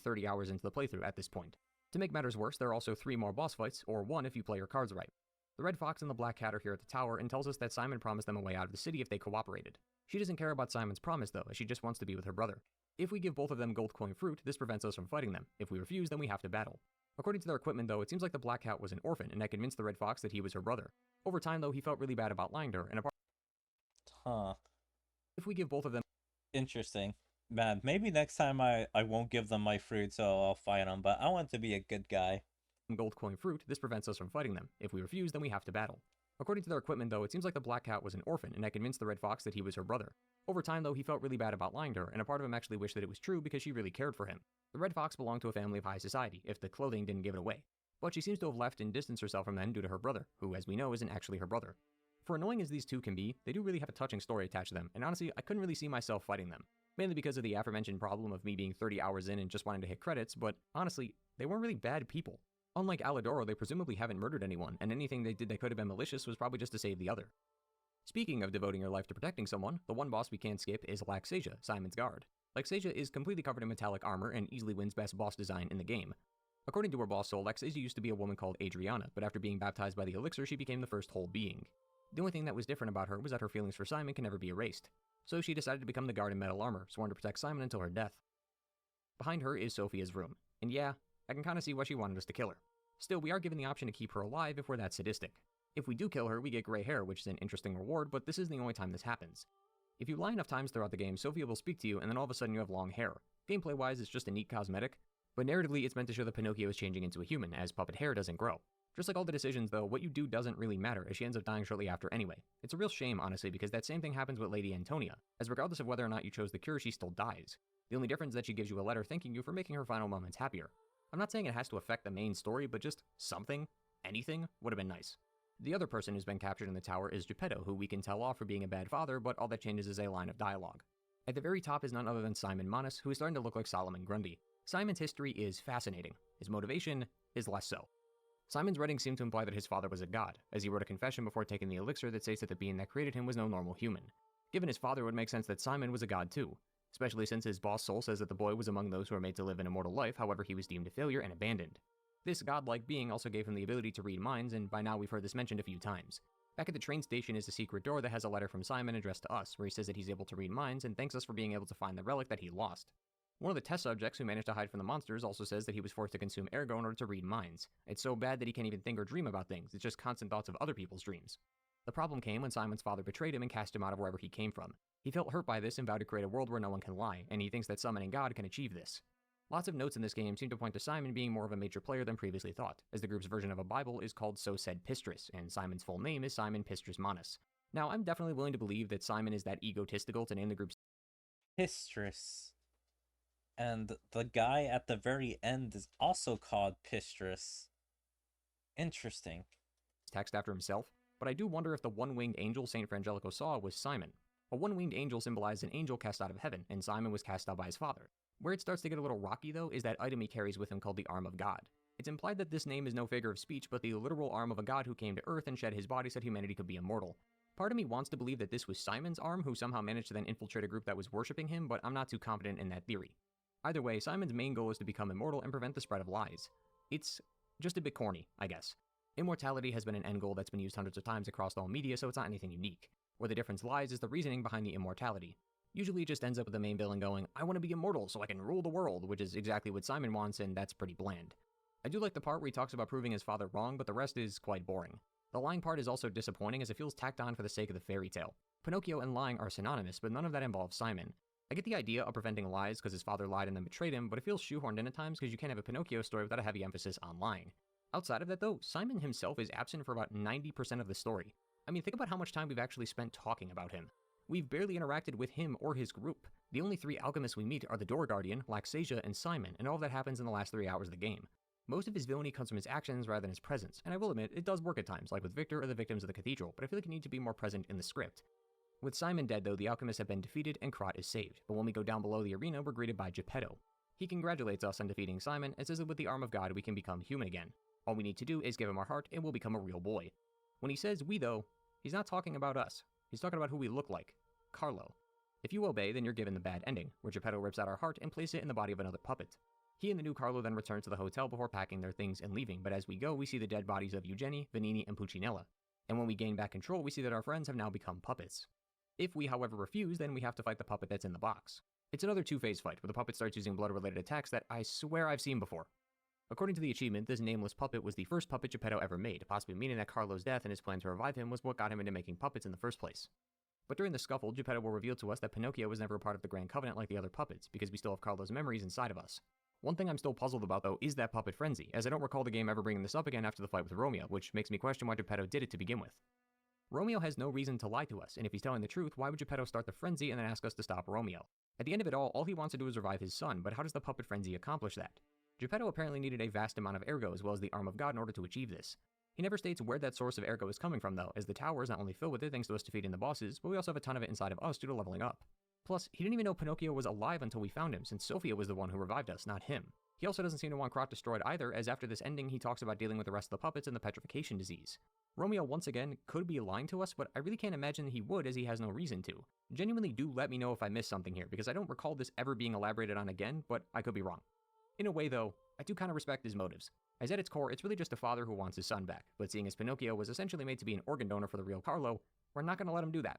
30 hours into the playthrough at this point. To make matters worse, there are also 3 more boss fights, or 1 if you play your cards right. The Red Fox and the Black Cat are here at the tower and tells us that Simon promised them a way out of the city if they cooperated. She doesn't care about Simon's promise though, as she just wants to be with her brother. If we give both of them gold coin fruit, this prevents us from fighting them. If we refuse, then we have to battle. According to their equipment though, it seems like the Black Cat was an orphan and had convinced the Red Fox that he was her brother. Over time though, he felt really bad about lying to her, and Huh. if we give both of them Interesting. Man, maybe next time I won't give them my fruit, so I'll fight them, but I want to be a good guy. gold coin fruit, this prevents us from fighting them. If we refuse, then we have to battle. According to their equipment though, it seems like the Black Cat was an orphan and had convinced the Red Fox that he was her brother. Over time though, he felt really bad about lying to her, and a part of him actually wished that it was true because she really cared for him. The Red Fox belonged to a family of high society, if the clothing didn't give it away. But she seems to have left and distanced herself from them due to her brother, who as we know isn't actually her brother. For annoying as these two can be, they do really have a touching story attached to them, and honestly, I couldn't really see myself fighting them. Mainly because of the aforementioned problem of me being 30 hours in and just wanting to hit credits, but honestly, they weren't really bad people. Unlike Alidoro, they presumably haven't murdered anyone, and anything they did that could have been malicious was probably just to save the other. Speaking of devoting your life to protecting someone, the one boss we can't skip is Laxasia, Simon's guard. Laxasia is completely covered in metallic armor and easily wins best boss design in the game. According to her boss soul, Laxasia used to be a woman called Adriana, but after being baptized by the elixir, she became the first whole being. The only thing that was different about her was that her feelings for Simon can never be erased. So she decided to become the guard in metal armor, sworn to protect Simon until her death. Behind her is Sophia's room, and yeah, I can kinda see why she wanted us to kill her. Still, we are given the option to keep her alive if we're that sadistic. If we do kill her, we get gray hair, which is an interesting reward, but this is the only time this happens. If you lie enough times throughout the game, Sophia will speak to you, and then all of a sudden you have long hair. Gameplay-wise, it's just a neat cosmetic, but narratively it's meant to show that Pinocchio is changing into a human, as puppet hair doesn't grow. Just like all the decisions though, what you do doesn't really matter, as she ends up dying shortly after anyway. It's a real shame, honestly, because that same thing happens with Lady Antonia, as regardless of whether or not you chose the cure, she still dies. The only difference is that she gives you a letter thanking you for making her final moments happier. I'm not saying it has to affect the main story, but just something, anything, would have been nice. The other person who's been captured in the tower is Geppetto, who we can tell off for being a bad father, but all that changes is a line of dialogue. At the very top is none other than Simon Manus, who is starting to look like Solomon Grundy. Simon's history is fascinating. His motivation is less so. Simon's writings seem to imply that his father was a god, as he wrote a confession before taking the elixir that states that the being that created him was no normal human. Given his father, it would make sense that Simon was a god too, especially since his boss soul says that the boy was among those who are made to live an immortal life, however he was deemed a failure and abandoned. This godlike being also gave him the ability to read minds, and by now we've heard this mentioned a few times. Back at the train station is a secret door that has a letter from Simon addressed to us, where he says that he's able to read minds and thanks us for being able to find the relic that he lost. One of the test subjects who managed to hide from the monsters also says that he was forced to consume ergo in order to read minds. It's so bad that he can't even think or dream about things, it's just constant thoughts of other people's dreams. The problem came when Simon's father betrayed him and cast him out of wherever he came from. He felt hurt by this and vowed to create a world where no one can lie, and he thinks that summoning God can achieve this. Lots of notes in this game seem to point to Simon being more of a major player than previously thought, as the group's version of a Bible is called So Said Pistris, and Simon's full name is Simon Pistris Manus. Now, I'm definitely willing to believe that Simon is that egotistical to name the group's Pistris. And the guy at the very end is also called Pistris. Interesting. text after himself, but I do wonder if the one-winged angel Saint Frangelico saw was Simon. A one-winged angel symbolized an angel cast out of heaven, and Simon was cast out by his father. Where it starts to get a little rocky though is that item he carries with him called the Arm of God. It's implied that this name is no figure of speech, but the literal arm of a god who came to Earth and shed his body so that humanity could be immortal. Part of me wants to believe that this was Simon's arm, who somehow managed to then infiltrate a group that was worshipping him, but I'm not too confident in that theory. Either way, Simon's main goal is to become immortal and prevent the spread of lies. It's just a bit corny, I guess. Immortality has been an end goal that's been used hundreds of times across all media, so it's not anything unique. Where the difference lies is the reasoning behind the immortality. Usually it just ends up with the main villain going, I want to be immortal so I can rule the world, which is exactly what Simon wants, and that's pretty bland. I do like the part where he talks about proving his father wrong, but the rest is quite boring. The lying part is also disappointing as it feels tacked on for the sake of the fairy tale. Pinocchio and lying are synonymous, but none of that involves Simon. I get the idea of preventing lies because his father lied and then betrayed him, but it feels shoehorned in at times because you can't have a Pinocchio story without a heavy emphasis on lying. Outside of that though, Simon himself is absent for about 90% of the story. I mean, think about how much time we've actually spent talking about him. We've barely interacted with him or his group. The only three alchemists we meet are the Door Guardian, Laxasia, and Simon, and all of that happens in the last 3 hours of the game. Most of his villainy comes from his actions rather than his presence, and I will admit, it does work at times, like with Victor or the victims of the cathedral, but I feel like you need to be more present in the script. With Simon dead though, the alchemists have been defeated and Krat is saved, but when we go down below the arena, we're greeted by Geppetto. He congratulates us on defeating Simon and says that with the Arm of God we can become human again. All we need to do is give him our heart and we'll become a real boy. When he says we though, he's not talking about us. He's talking about who we look like. Carlo. If you obey, then you're given the bad ending, where Geppetto rips out our heart and places it in the body of another puppet. He and the new Carlo then return to the hotel before packing their things and leaving, but as we go, we see the dead bodies of Eugenie, Vanini, and Puccinella. And when we gain back control, we see that our friends have now become puppets. If we, however, refuse, then we have to fight the puppet that's in the box. It's another two-phase fight, where the puppet starts using blood-related attacks that I swear I've seen before. According to the achievement, this nameless puppet was the first puppet Geppetto ever made, possibly meaning that Carlo's death and his plan to revive him was what got him into making puppets in the first place. But during the scuffle, Geppetto will reveal to us that Pinocchio was never a part of the Grand Covenant like the other puppets, because we still have Carlo's memories inside of us. One thing I'm still puzzled about, though, is that puppet frenzy, as I don't recall the game ever bringing this up again after the fight with Romeo, which makes me question why Geppetto did it to begin with. Romeo has no reason to lie to us, and if he's telling the truth, why would Geppetto start the frenzy and then ask us to stop Romeo? At the end of it all he wants to do is revive his son, but how does the puppet frenzy accomplish that? Geppetto apparently needed a vast amount of ergo as well as the arm of God in order to achieve this. He never states where that source of ergo is coming from though, as the tower is not only filled with it thanks to us defeating the bosses, but we also have a ton of it inside of us due to leveling up. Plus, he didn't even know Pinocchio was alive until we found him, since Sophia was the one who revived us, not him. He also doesn't seem to want Krat destroyed either, as after this ending he talks about dealing with the rest of the puppets and the petrification disease. Romeo once again could be lying to us, but I really can't imagine he would as he has no reason to. Genuinely do let me know if I missed something here, because I don't recall this ever being elaborated on again, but I could be wrong. In a way though, I do kind of respect his motives, as at its core it's really just a father who wants his son back, but seeing as Pinocchio was essentially made to be an organ donor for the real Carlo, we're not going to let him do that.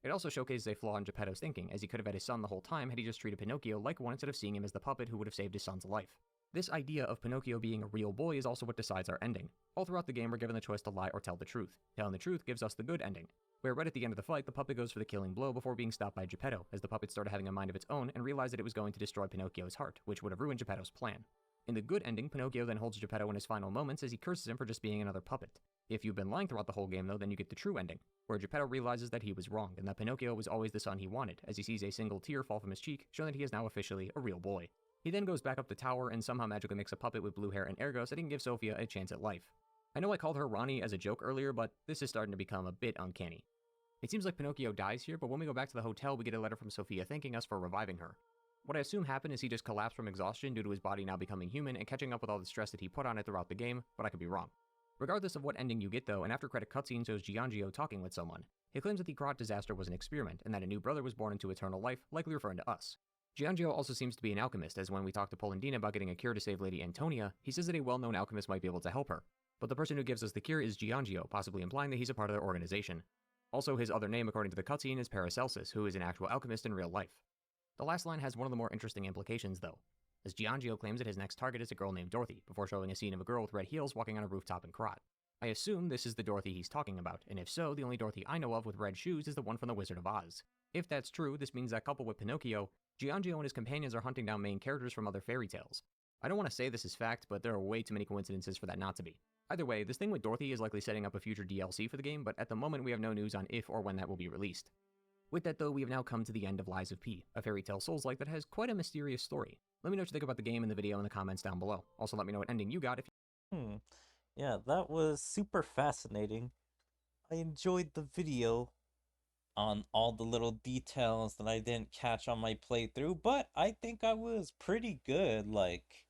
It also showcases a flaw in Geppetto's thinking, as he could have had his son the whole time had he just treated Pinocchio like one instead of seeing him as the puppet who would have saved his son's life. This idea of Pinocchio being a real boy is also what decides our ending. All throughout the game we're given the choice to lie or tell the truth. Telling the truth gives us the good ending, where right at the end of the fight the puppet goes for the killing blow before being stopped by Geppetto, as the puppet started having a mind of its own and realized that it was going to destroy Pinocchio's heart, which would have ruined Geppetto's plan. In the good ending, Pinocchio then holds Geppetto in his final moments as he curses him for just being another puppet. If you've been lying throughout the whole game though, then you get the true ending, where Geppetto realizes that he was wrong and that Pinocchio was always the son he wanted, as he sees a single tear fall from his cheek, showing that he is now officially a real boy. He then goes back up the tower and somehow magically makes a puppet with blue hair and ergo so that he can give Sophia a chance at life. I know I called her Ronnie as a joke earlier, but this is starting to become a bit uncanny. It seems like Pinocchio dies here, but when we go back to the hotel we get a letter from Sophia thanking us for reviving her. What I assume happened is he just collapsed from exhaustion due to his body now becoming human and catching up with all the stress that he put on it throughout the game, but I could be wrong. Regardless of what ending you get though, an after-credit cutscene shows Giangio talking with someone. He claims that the Krat disaster was an experiment, and that a new brother was born into eternal life, likely referring to us. Giangio also seems to be an alchemist, as when we talk to Polendina about getting a cure to save Lady Antonia, he says that a well-known alchemist might be able to help her. But the person who gives us the cure is Giangio, possibly implying that he's a part of their organization. Also, his other name according to the cutscene is Paracelsus, who is an actual alchemist in real life. The last line has one of the more interesting implications though, as Giangio claims that his next target is a girl named Dorothy, before showing a scene of a girl with red heels walking on a rooftop in Krat. I assume this is the Dorothy he's talking about, and if so, the only Dorothy I know of with red shoes is the one from The Wizard of Oz. If that's true, this means that coupled with Pinocchio, Giangio and his companions are hunting down main characters from other fairy tales. I don't want to say this is fact, but there are way too many coincidences for that not to be. Either way, this thing with Dorothy is likely setting up a future DLC for the game, but at the moment we have no news on if or when that will be released. With that though, we have now come to the end of Lies of P, a fairy tale Souls-like that has quite a mysterious story. Let me know what you think about the game and the video in the comments down below. Also let me know what ending you got if you Yeah, that was super fascinating. I enjoyed the video on all the little details that I didn't catch on my playthrough, but I think I was pretty good, like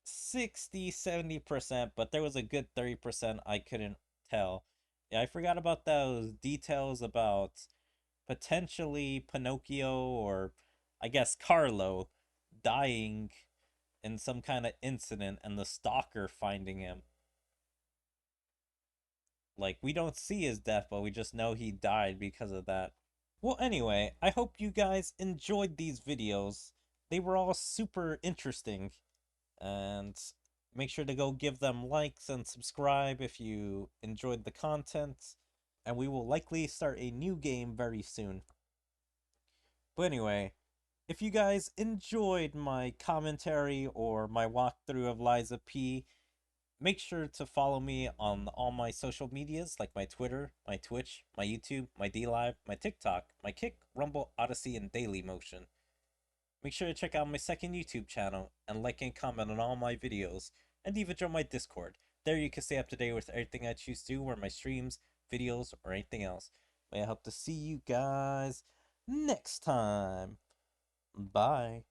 60-70%, but there was a good 30% I couldn't tell. Yeah, I forgot about those details about potentially Pinocchio, or I guess Carlo, dying in some kind of incident and the stalker finding him. Like, we don't see his death, but we just know he died because of that. Well, anyway, I hope you guys enjoyed these videos. They were all super interesting. And make sure to go give them likes and subscribe if you enjoyed the content. And we will likely start a new game very soon. But anyway, if you guys enjoyed my commentary or my walkthrough of Lies of P, make sure to follow me on all my social medias, like my Twitter, my Twitch, my YouTube, my DLive, my TikTok, my Kick, Rumble, Odyssey, and Dailymotion. Make sure to check out my second YouTube channel, and like and comment on all my videos, and even join my Discord. There you can stay up to date with everything I choose to do, or my streams, videos, or anything else. May I hope to see you guys next time. Bye.